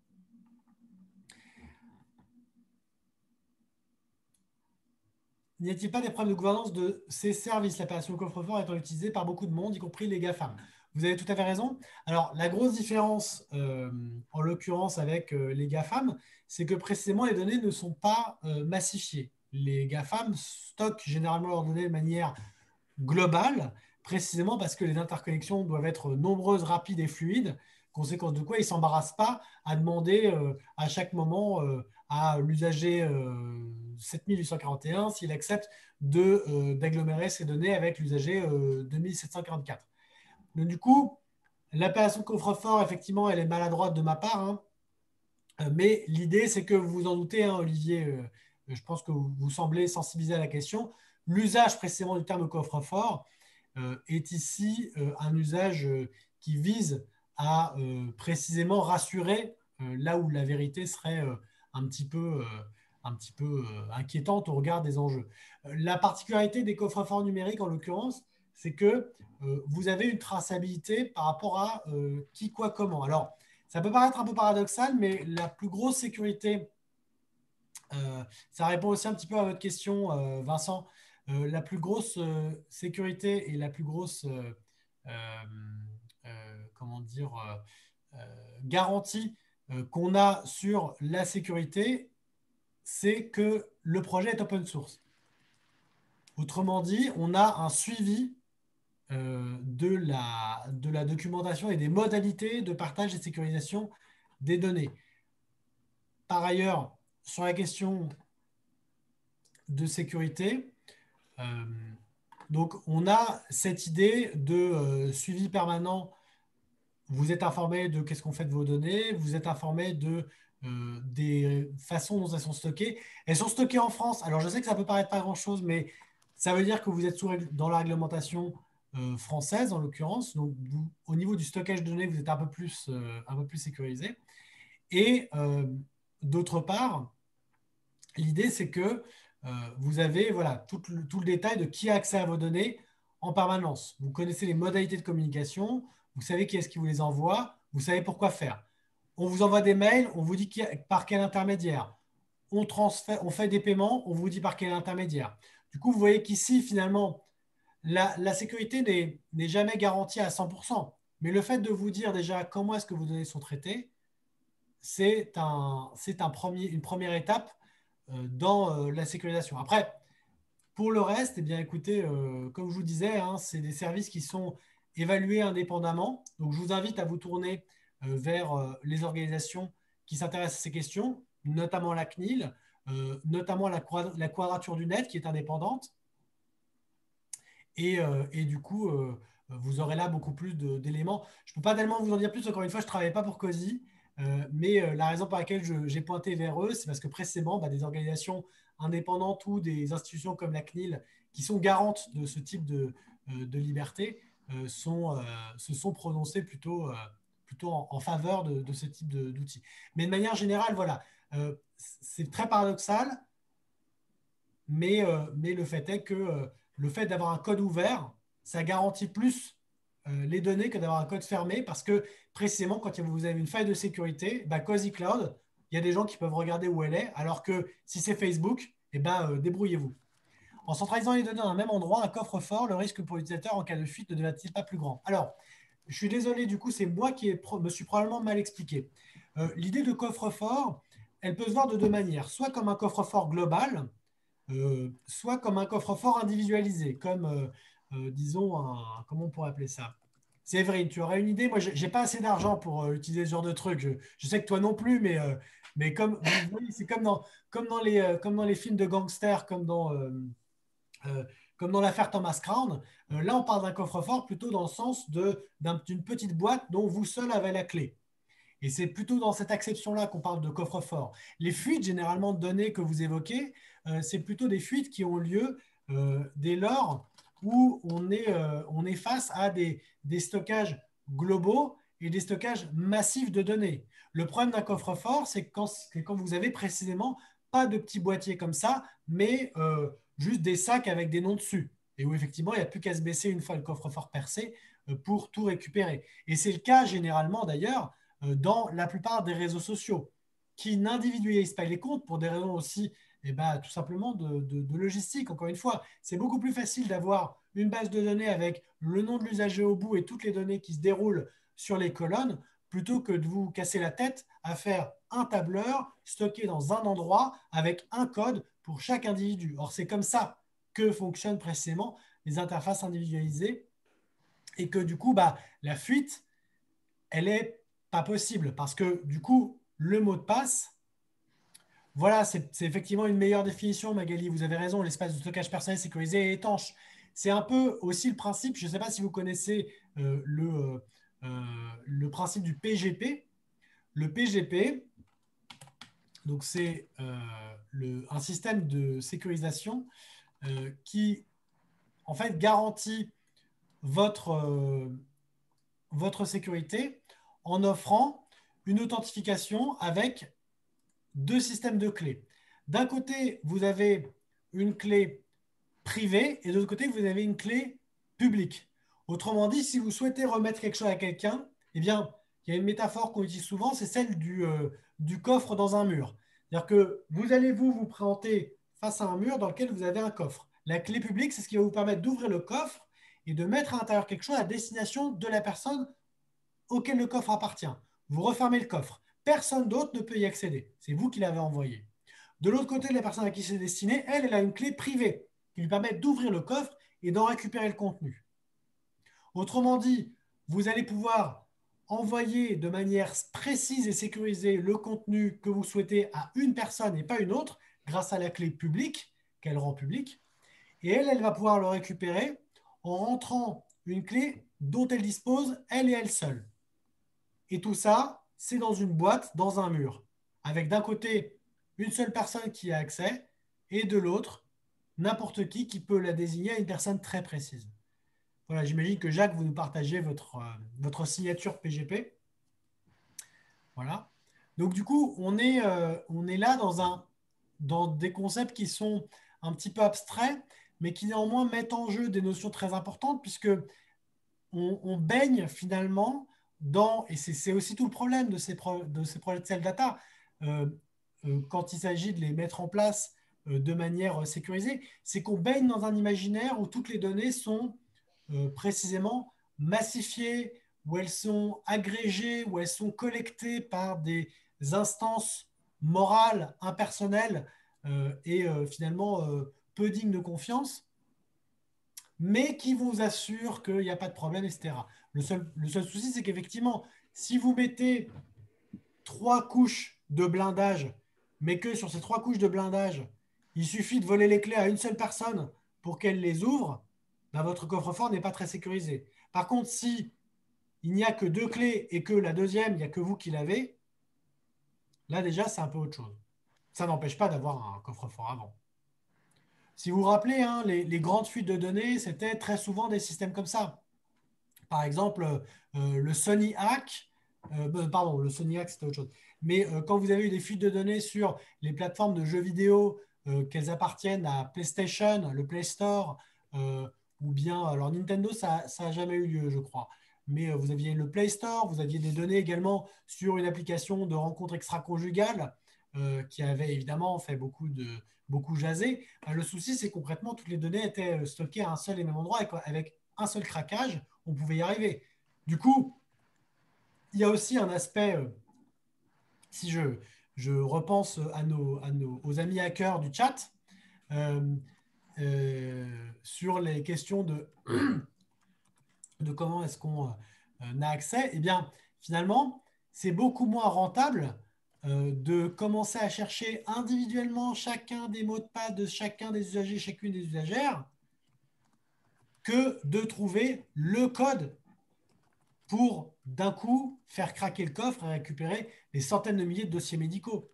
n'y a-t-il pas des problèmes de gouvernance de ces services? L'opération coffre-fort étant utilisée par beaucoup de monde, y compris les GAFAM. Vous avez tout à fait raison. Alors, la grosse différence, en l'occurrence avec les GAFAM, c'est que précisément, les données ne sont pas massifiées. Les GAFAM stockent généralement leurs données de manière globale, précisément parce que les interconnexions doivent être nombreuses, rapides et fluides, Conséquence de quoi, il ne s'embarrasse pas à demander à chaque moment à l'usager 7841 s'il accepte d'agglomérer ces données avec l'usager 2744. Donc, du coup, l'appellation coffre-fort, effectivement, elle est maladroite de ma part, hein. Mais l'idée, c'est que vous vous en doutez, hein, Olivier, je pense que vous semblez sensibilisé à la question. L'usage précisément du terme coffre-fort est ici un usage qui vise à précisément rassurer là où la vérité serait un petit peu inquiétante au regard des enjeux. La particularité des coffres-forts numériques, en l'occurrence, c'est que vous avez une traçabilité par rapport à qui, quoi, comment. Alors, ça peut paraître un peu paradoxal, mais la plus grosse sécurité, ça répond aussi un petit peu à votre question, Vincent, la plus grosse sécurité et la plus grosse comment dire, garantie qu'on a sur la sécurité, c'est que le projet est open source. Autrement dit, on a un suivi de la documentation et des modalités de partage et de sécurisation des données. Par ailleurs, sur la question de sécurité, donc on a cette idée de suivi permanent. Vous êtes informé de qu'est-ce qu'on fait de vos données, vous êtes informé des façons dont elles sont stockées. Elles sont stockées en France. Alors, je sais que ça peut paraître pas grand-chose, mais ça veut dire que vous êtes dans la réglementation française, en l'occurrence. Donc, au niveau du stockage de données, vous êtes un peu plus sécurisé. Et d'autre part, l'idée, c'est que vous avez tout le détail de qui a accès à vos données en permanence. Vous connaissez les modalités de communication, vous savez qui est-ce qui vous les envoie, vous savez pourquoi faire. On vous envoie des mails, on vous dit par quel intermédiaire. On fait des paiements, on vous dit par quel intermédiaire. Du coup, vous voyez qu'ici, finalement, la sécurité n'est jamais garantie à 100%. Mais le fait de vous dire déjà comment est-ce que vos données sont traitées, c'est une première étape dans la sécurisation. Après, pour le reste, eh bien, écoutez, comme je vous disais, hein, c'est des services qui sont évalués indépendamment. Donc, je vous invite à vous tourner vers les organisations qui s'intéressent à ces questions, notamment la CNIL, notamment la Quadrature du Net qui est indépendante. Et du coup, vous aurez là beaucoup plus d'éléments. Je ne peux pas tellement vous en dire plus. Encore une fois, je ne travaille pas pour COSI. Mais la raison pour laquelle j'ai pointé vers eux, c'est parce que précédemment, des organisations indépendantes ou des institutions comme la CNIL qui sont garantes de ce type de liberté se sont prononcées plutôt en faveur de ce type d'outils. Mais de manière générale, voilà, c'est très paradoxal, mais le fait est que le fait d'avoir un code ouvert, ça garantit plus les données que d'avoir un code fermé parce que précisément quand vous avez une faille de sécurité, Cozy Cloud, il y a des gens qui peuvent regarder où elle est, alors que si c'est Facebook, débrouillez-vous. En centralisant les données dans un même endroit, un coffre-fort, le risque pour l'utilisateur en cas de fuite ne devient-il pas plus grand? Alors, je suis désolé, du coup, c'est moi qui me suis probablement mal expliqué. L'idée de coffre-fort, elle peut se voir de deux manières, soit comme un coffre-fort global, soit comme un coffre-fort individualisé, comme, disons, comment on pourrait appeler ça? Séverine, tu aurais une idée? Moi, je n'ai pas assez d'argent pour utiliser ce genre de truc. Je sais que toi non plus, mais comme vous voyez, c'est comme dans les films de gangsters, comme dans l'affaire Thomas Crown. Là, on parle d'un coffre-fort plutôt dans le sens d'une petite boîte dont vous seul avez la clé. Et c'est plutôt dans cette acception-là qu'on parle de coffre-fort. Les fuites, généralement, de données que vous évoquez, c'est plutôt des fuites qui ont lieu dès lors où on est face à des stockages globaux et des stockages massifs de données. Le problème d'un coffre-fort, c'est quand vous avez précisément pas de petits boîtiers comme ça, mais juste des sacs avec des noms dessus. Et où effectivement, il n'y a plus qu'à se baisser une fois le coffre-fort percé pour tout récupérer. Et c'est le cas généralement d'ailleurs dans la plupart des réseaux sociaux qui n'individualisent pas les comptes pour des raisons aussi tout simplement de logistique. Encore une fois, c'est beaucoup plus facile d'avoir une base de données avec le nom de l'usager au bout et toutes les données qui se déroulent sur les colonnes plutôt que de vous casser la tête à faire un tableur stocké dans un endroit avec un code pour chaque individu. Or, c'est comme ça que fonctionnent précisément les interfaces individualisées et que du coup, la fuite, elle est pas possible parce que du coup, le mot de passe, voilà, c'est effectivement une meilleure définition, Magali. Vous avez raison, l'espace de stockage personnel sécurisé et étanche. C'est un peu aussi le principe, je ne sais pas si vous connaissez le principe du PGP. Le PGP, donc c'est un système de sécurisation qui, en fait, garantit votre sécurité en offrant une authentification avec deux systèmes de clés. D'un côté, vous avez une clé privée et de l'autre côté, vous avez une clé publique. Autrement dit, si vous souhaitez remettre quelque chose à quelqu'un, eh bien, il y a une métaphore qu'on utilise souvent, c'est celle du coffre dans un mur. C'est-à-dire que vous allez vous présenter face à un mur dans lequel vous avez un coffre. La clé publique, c'est ce qui va vous permettre d'ouvrir le coffre et de mettre à l'intérieur quelque chose à destination de la personne auquel le coffre appartient. Vous refermez le coffre. Personne d'autre ne peut y accéder. C'est vous qui l'avez envoyé. De l'autre côté, la personne à qui c'est destiné, elle a une clé privée qui lui permet d'ouvrir le coffre et d'en récupérer le contenu. Autrement dit, vous allez pouvoir envoyer de manière précise et sécurisée le contenu que vous souhaitez à une personne et pas une autre grâce à la clé publique qu'elle rend publique. Et elle va pouvoir le récupérer en rentrant une clé dont elle dispose, elle et elle seule. Et tout ça, c'est dans une boîte, dans un mur, avec d'un côté une seule personne qui a accès et de l'autre, n'importe qui peut la désigner à une personne très précise. Voilà, j'imagine que Jacques, vous nous partagez votre signature PGP. Voilà. Donc du coup, on est là dans des concepts qui sont un petit peu abstraits, mais qui néanmoins mettent en jeu des notions très importantes, puisque on baigne finalement et c'est aussi tout le problème de ces projets de Cell Data, quand il s'agit de les mettre en place de manière sécurisée, c'est qu'on baigne dans un imaginaire où toutes les données sont précisément massifiées, où elles sont agrégées, où elles sont collectées par des instances morales, impersonnelles et finalement peu dignes de confiance, mais qui vous assurent qu'il n'y a pas de problème, etc. Le seul souci, c'est qu'effectivement, si vous mettez 3 couches de blindage, mais que sur ces 3 couches de blindage, il suffit de voler les clés à une seule personne pour qu'elle les ouvre, ben votre coffre-fort n'est pas très sécurisé. Par contre, si il n'y a que 2 clés et que la deuxième, il n'y a que vous qui l'avez, là déjà, c'est un peu autre chose. Ça n'empêche pas d'avoir un coffre-fort avant. Si vous vous rappelez, hein, les grandes fuites de données, c'était très souvent des systèmes comme ça. Par exemple, le Sony Hack, pardon, le Sony Hack, c'était autre chose. Mais quand vous avez eu des fuites de données sur les plateformes de jeux vidéo, qu'elles appartiennent à PlayStation, le Play Store, ou bien, alors Nintendo, ça n'a jamais eu lieu, je crois. Mais vous aviez le Play Store, vous aviez des données également sur une application de rencontre extra-conjugale qui avait évidemment fait beaucoup jaser. Le souci, c'est que concrètement, toutes les données étaient stockées à un seul et même endroit avec un seul craquage, on pouvait y arriver. Du coup, il y a aussi un aspect, si je repense aux amis hackers du chat, sur les questions de comment est-ce qu'on a accès, eh bien, finalement, c'est beaucoup moins rentable de commencer à chercher individuellement chacun des mots de passe de chacun des usagers, chacune des usagères, que de trouver le code pour d'un coup faire craquer le coffre et récupérer des centaines de milliers de dossiers médicaux.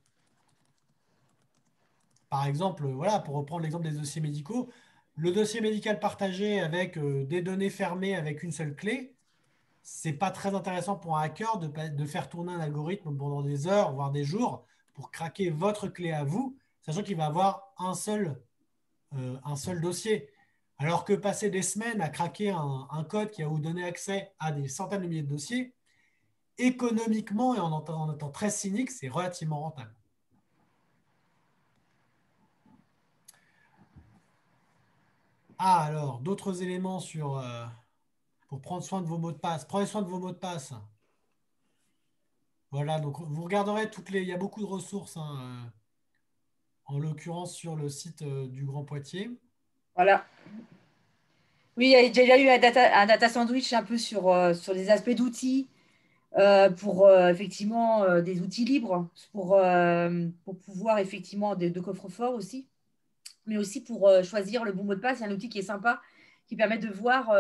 Par exemple, voilà, pour reprendre l'exemple des dossiers médicaux, le dossier médical partagé avec des données fermées avec une seule clé, c'est pas très intéressant pour un hacker de faire tourner un algorithme pendant des heures, voire des jours, pour craquer votre clé à vous, sachant qu'il va avoir un seul dossier. Alors que passer des semaines à craquer un code qui va vous donner accès à des centaines de milliers de dossiers, économiquement et en étant très cynique, c'est relativement rentable. Ah, alors, d'autres éléments pour prendre soin de vos mots de passe. Prenez soin de vos mots de passe. Voilà, donc vous regarderez il y a beaucoup de ressources, hein, en l'occurrence sur le site du Grand Poitiers. Voilà. Oui, il y a déjà eu un data sandwich un peu sur les aspects d'outils. pour effectivement des outils libres, pour pouvoir effectivement de coffre-fort aussi, mais aussi pour choisir le bon mot de passe. Il y a un outil qui est sympa, qui permet de voir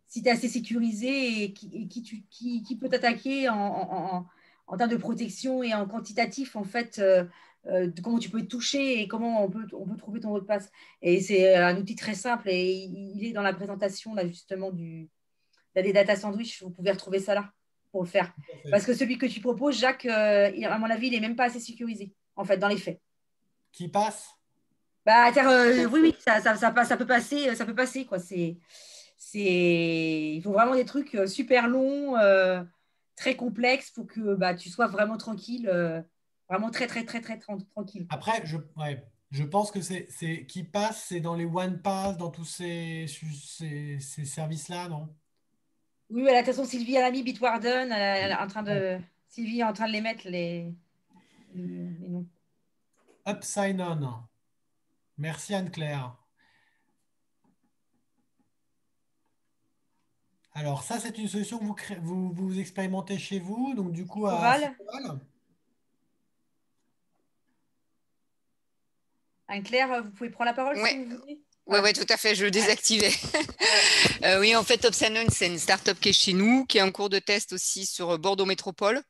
si tu es assez sécurisé et qui peut t'attaquer en termes de protection et en quantitatif, en fait, de comment tu peux être touché et comment on peut trouver ton mot de passe. Et c'est un outil très simple et il est dans la présentation là, justement des data sandwich. Vous pouvez retrouver ça là pour le faire. Parce que celui que tu proposes, Jacques, à mon avis, il n'est même pas assez sécurisé, en fait, dans les faits. Qui passe? Bah, oui, ça peut passer, quoi. Il faut vraiment des trucs super longs, très complexes pour que bah, tu sois vraiment tranquille, vraiment très, très, très, très tranquille. Après, je pense que c'est qui passe, c'est dans les OnePass, dans tous ces services-là, non? Oui, de toute façon, Sylvie, elle a mis Bitwarden, Ouais. Sylvie est en train de les mettre, les noms. Upsign On. Merci Anne-Claire. Alors, ça, c'est une solution que vous expérimentez chez vous, donc du coup à Coval, Cipoval. Anne-Claire, vous pouvez prendre la parole Ouais. si vous voulez. Ouais, Voilà. ouais, tout à fait, je le désactivais. Ouais. Oui, en fait, Opsanon, c'est une start-up qui est chez nous, qui est en cours de test aussi sur Bordeaux Métropole.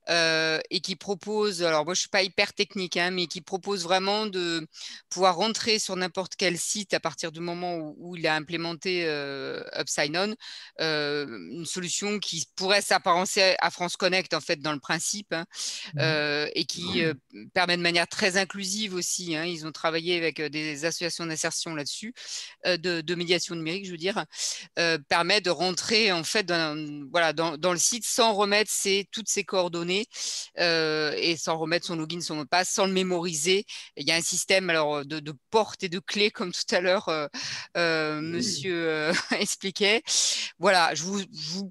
Et qui propose, alors moi je suis pas hyper technique, hein, mais qui propose vraiment de pouvoir rentrer sur n'importe quel site à partir du moment où il a implémenté Upside On, une solution qui pourrait s'apparenter à France Connect en fait dans le principe, hein, et qui permet de manière très inclusive aussi, hein. Ils ont travaillé avec des associations d'insertion là-dessus, de médiation numérique, je veux dire, permet de rentrer en fait voilà, dans le site sans remettre toutes ses coordonnées et sans remettre son login, son mot de passe, sans le mémoriser. Il y a un système alors de portes et de clés comme tout à l'heure monsieur expliquait. Voilà, vous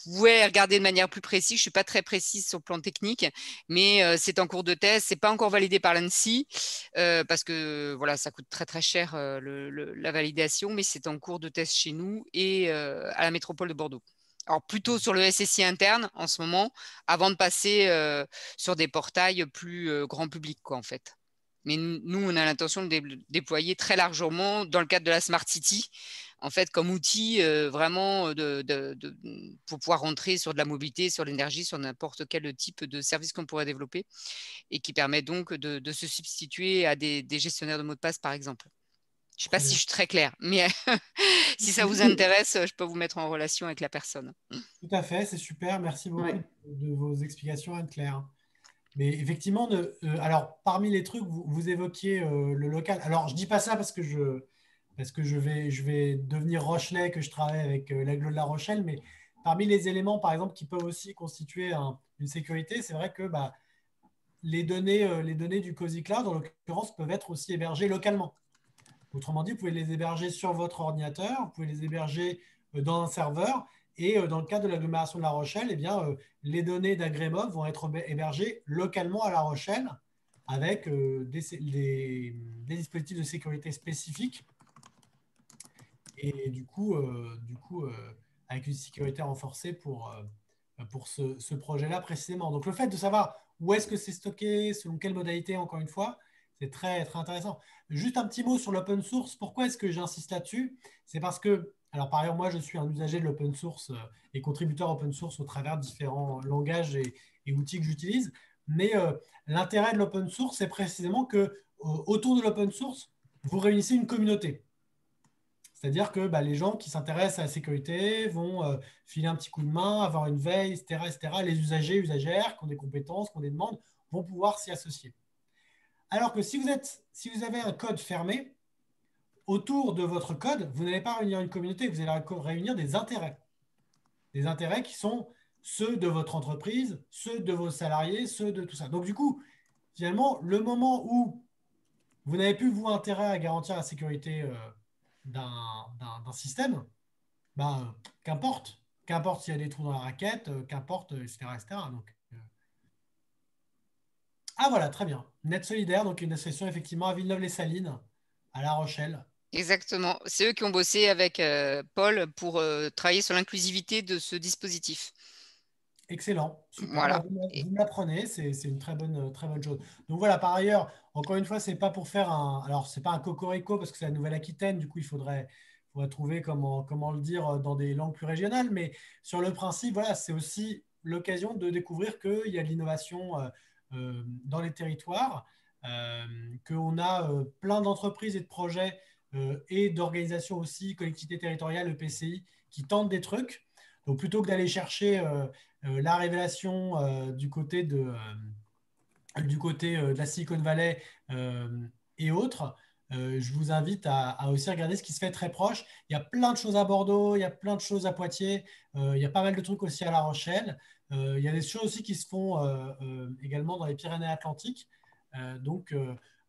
pouvez regarder de manière plus précise. Je ne suis pas très précise sur le plan technique, mais c'est en cours de test. Ce n'est pas encore validé par l'ANSSI parce que voilà, ça coûte très très cher la validation, mais c'est en cours de test chez nous et à la métropole de Bordeaux. Alors plutôt sur le SSI interne en ce moment, avant de passer sur des portails plus grand public, quoi, en fait. Mais nous, on a l'intention de déployer très largement dans le cadre de la Smart City, en fait, comme outil vraiment pour pouvoir rentrer sur de la mobilité, sur l'énergie, sur n'importe quel type de service qu'on pourrait développer et qui permet donc de se substituer à des gestionnaires de mots de passe, par exemple. Je ne sais pas si je suis très claire, mais si ça vous intéresse, je peux vous mettre en relation avec la personne. Tout à fait, c'est super. Merci beaucoup Ouais. de vos explications, Anne-Claire. Mais effectivement, alors parmi les trucs, vous évoquiez le local. Alors, je dis pas ça parce que je vais devenir Rochelais, que je travaille avec l'Aigle de la Rochelle, mais parmi les éléments, par exemple, qui peuvent aussi constituer une sécurité, c'est vrai que bah, les données du Cozy Cloud, en l'occurrence, peuvent être aussi hébergées localement. Autrement dit, vous pouvez les héberger sur votre ordinateur, vous pouvez les héberger dans un serveur. Et dans le cadre de l'agglomération de La Rochelle, eh bien, les données d'Agrémob vont être hébergées localement à La Rochelle avec des dispositifs de sécurité spécifiques. Et du coup avec une sécurité renforcée pour ce projet-là précisément. Donc, le fait de savoir où est-ce que c'est stocké, selon quelle modalité, encore une fois, c'est très, très intéressant. Juste un petit mot sur l'open source. Pourquoi est-ce que j'insiste là-dessus? C'est parce que, alors par ailleurs, moi, je suis un usager de l'open source et contributeur open source au travers de différents langages et outils que j'utilise. Mais l'intérêt de l'open source, c'est précisément que autour de l'open source, vous réunissez une communauté. C'est-à-dire que bah, les gens qui s'intéressent à la sécurité vont filer un petit coup de main, avoir une veille, etc., etc. Les usagers, usagères qui ont des compétences, qui ont des demandes, vont pouvoir s'y associer. Alors que si vous avez un code fermé, autour de votre code, vous n'allez pas réunir une communauté, vous allez réunir des intérêts. Des intérêts qui sont ceux de votre entreprise, ceux de vos salariés, ceux de tout ça. Donc du coup, finalement, le moment où vous n'avez plus, vous, intérêt à garantir la sécurité d'un système, ben, qu'importe. Qu'importe s'il y a des trous dans la raquette, qu'importe, etc., etc. Donc, ah voilà, très bien. Net Solidaire, donc une association effectivement à Villeneuve-les-Salines, à La Rochelle. Exactement. C'est eux qui ont bossé avec Paul pour travailler sur l'inclusivité de ce dispositif. Excellent, super. Voilà. Vous m'apprenez, c'est une très bonne chose. Donc voilà, par ailleurs, encore une fois, c'est pas pour faire alors c'est pas un cocorico parce que c'est la Nouvelle-Aquitaine, du coup, faudrait trouver comment le dire dans des langues plus régionales, mais sur le principe, voilà, c'est aussi l'occasion de découvrir qu'il y a de l'innovation dans les territoires, qu'on a plein d'entreprises et de projets et d'organisations aussi, collectivités territoriales, EPCI, qui tentent des trucs. Donc plutôt que d'aller chercher la révélation du côté de la Silicon Valley et autres, je vous invite à aussi regarder ce qui se fait très proche. Il y a plein de choses à Bordeaux, il y a plein de choses à Poitiers, il y a pas mal de trucs aussi à La Rochelle. Il y a des choses aussi qui se font également dans les Pyrénées-Atlantiques. Donc,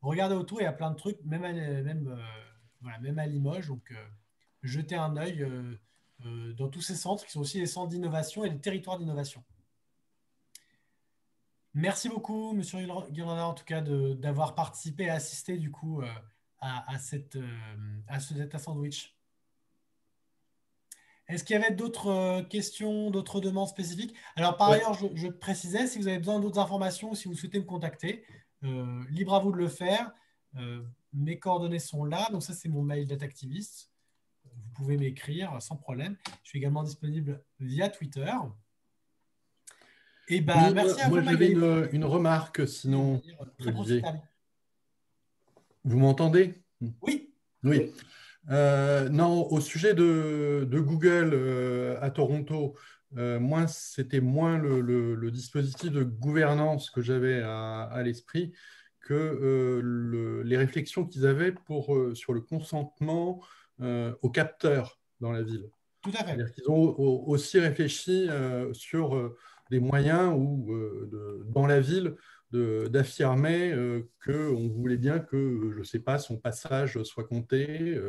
regardez autour, il y a plein de trucs, même à Limoges. Donc, jetez un œil dans tous ces centres qui sont aussi des centres d'innovation et des territoires d'innovation. Merci beaucoup, Monsieur Guirlanda, en tout cas, d'avoir participé et assisté du coup à ce data sandwich. Est-ce qu'il y avait d'autres questions, d'autres demandes spécifiques? Alors, par ailleurs, je précisais, si vous avez besoin d'autres informations ou si vous souhaitez me contacter, libre à vous de le faire. Mes coordonnées sont là. Donc, ça, c'est mon mail d'Atactivist. Vous pouvez m'écrire sans problème. Je suis également disponible via Twitter. Et Oui, merci à vous, moi j'avais Magali. une remarque, sinon, Très Olivier. profitable. Vous m'entendez? Oui. Oui. Non, au sujet de Google à Toronto, moi, c'était moins le dispositif de gouvernance que j'avais à l'esprit que les réflexions qu'ils avaient sur le consentement aux capteurs dans la ville. Tout à fait. C'est-à-dire qu'ils ont aussi réfléchi sur des moyens dans la ville d'affirmer qu'on voulait bien que, je ne sais pas, son passage soit compté,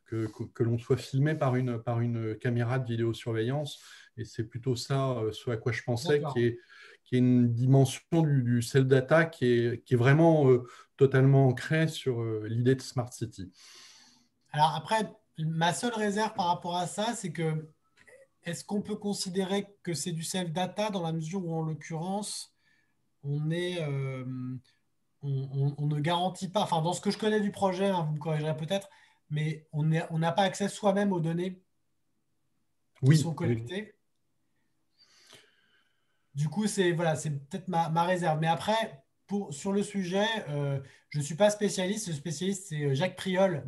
que l'on soit filmé par une caméra de vidéosurveillance. Et c'est plutôt ça ce à quoi je pensais, qui est une dimension du self-data qui est vraiment totalement ancrée sur l'idée de Smart City. Alors après, ma seule réserve par rapport à ça, c'est que est-ce qu'on peut considérer que c'est du self-data dans la mesure où, en l'occurrence, on ne garantit pas, enfin dans ce que je connais du projet, hein, vous me corrigerez peut-être, mais on n'a pas accès soi-même aux données qui sont collectées. Du coup, c'est peut-être ma réserve. Mais après, sur le sujet, je ne suis pas spécialiste. Le spécialiste, c'est Jacques Priol,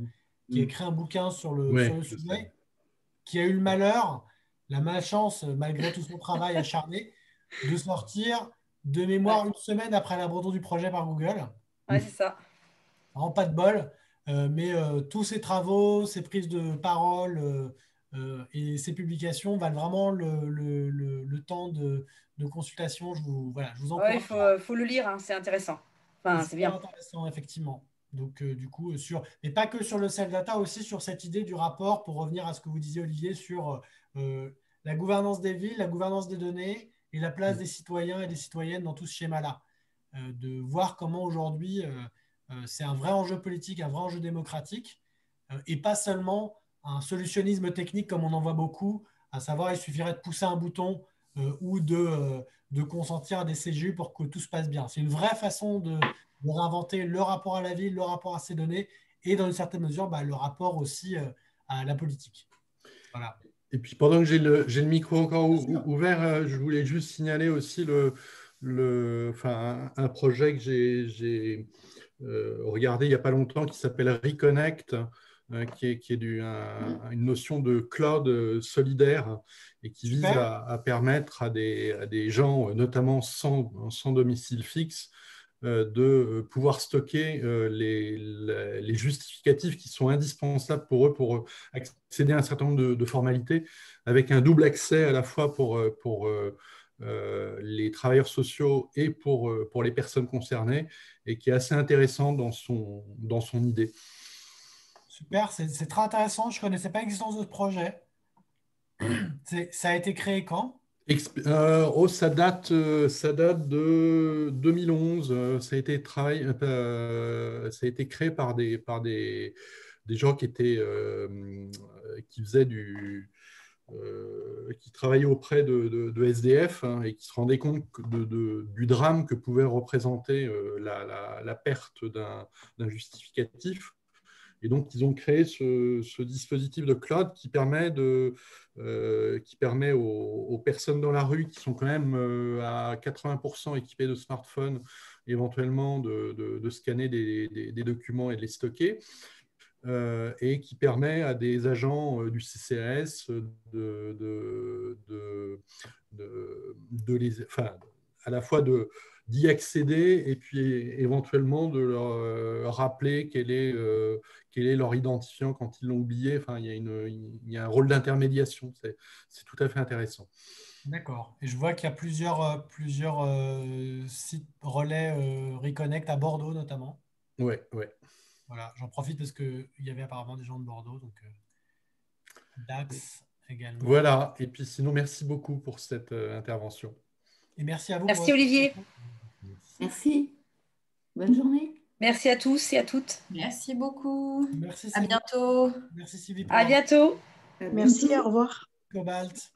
qui a écrit un bouquin sur le sujet, qui a eu le malheur, la malchance, malgré tout son travail acharné, de sortir de mémoire une semaine après l'abandon du projet par Google. Ouais, c'est ça. Vraiment pas de bol. Mais tous ses travaux, ses prises de parole et ses publications valent vraiment le temps de consultation. Je vous Ouais, encourage. faut le lire, hein, c'est intéressant. Enfin, c'est bien. Intéressant, effectivement. Donc, du coup, mais pas que sur le self-data, aussi sur cette idée du rapport, pour revenir à ce que vous disiez, Olivier, sur la gouvernance des villes, la gouvernance des données et la place des citoyens et des citoyennes dans tout ce schéma-là. De voir comment aujourd'hui, c'est un vrai enjeu politique, un vrai enjeu démocratique, et pas seulement un solutionnisme technique comme on en voit beaucoup, à savoir il suffirait de pousser un bouton ou de consentir à des CGU pour que tout se passe bien. C'est une vraie façon de réinventer le rapport à la ville, le rapport à ces données et dans une certaine mesure, le rapport aussi à la politique. Voilà. Et puis pendant que j'ai le micro encore ouvert, je voulais juste signaler aussi un projet que j'ai regardé il n'y a pas longtemps qui s'appelle Reconnect, qui est une notion de cloud solidaire et qui vise à permettre à des gens, notamment sans domicile fixe, de pouvoir stocker les justificatifs qui sont indispensables pour eux pour accéder à un certain nombre de formalités, avec un double accès à la fois pour les travailleurs sociaux et pour les personnes concernées, et qui est assez intéressant dans son idée. Super, c'est très intéressant. Je ne connaissais pas l'existence de ce projet. Ça a été créé quand ? Ça date de 2011. Ça a été créé par des gens qui faisaient qui travaillait auprès de SDF hein, et qui se rendait compte du drame que pouvait représenter la perte d'un justificatif. Et donc, ils ont créé ce dispositif de cloud qui permet aux personnes dans la rue qui sont quand même à 80% équipées de smartphones, éventuellement de scanner des documents et de les stocker, et qui permet à des agents du CCAS à la fois d'y accéder et puis éventuellement de leur rappeler quel est leur identifiant quand ils l'ont oublié. Enfin, il y a un rôle d'intermédiation. C'est tout à fait intéressant. D'accord. Et je vois qu'il y a plusieurs sites relais Reconnect à Bordeaux notamment. Oui. Voilà, j'en profite parce qu'il y avait apparemment des gens de Bordeaux, donc Dax également. Voilà, et puis sinon, merci beaucoup pour cette intervention. Et merci à vous. Merci Olivier. Merci. Bonne journée. Merci à tous et à toutes. Merci beaucoup. Merci à Sylvie. bientôt. Merci Sylvie. À bientôt. Merci, au revoir. Cobalt.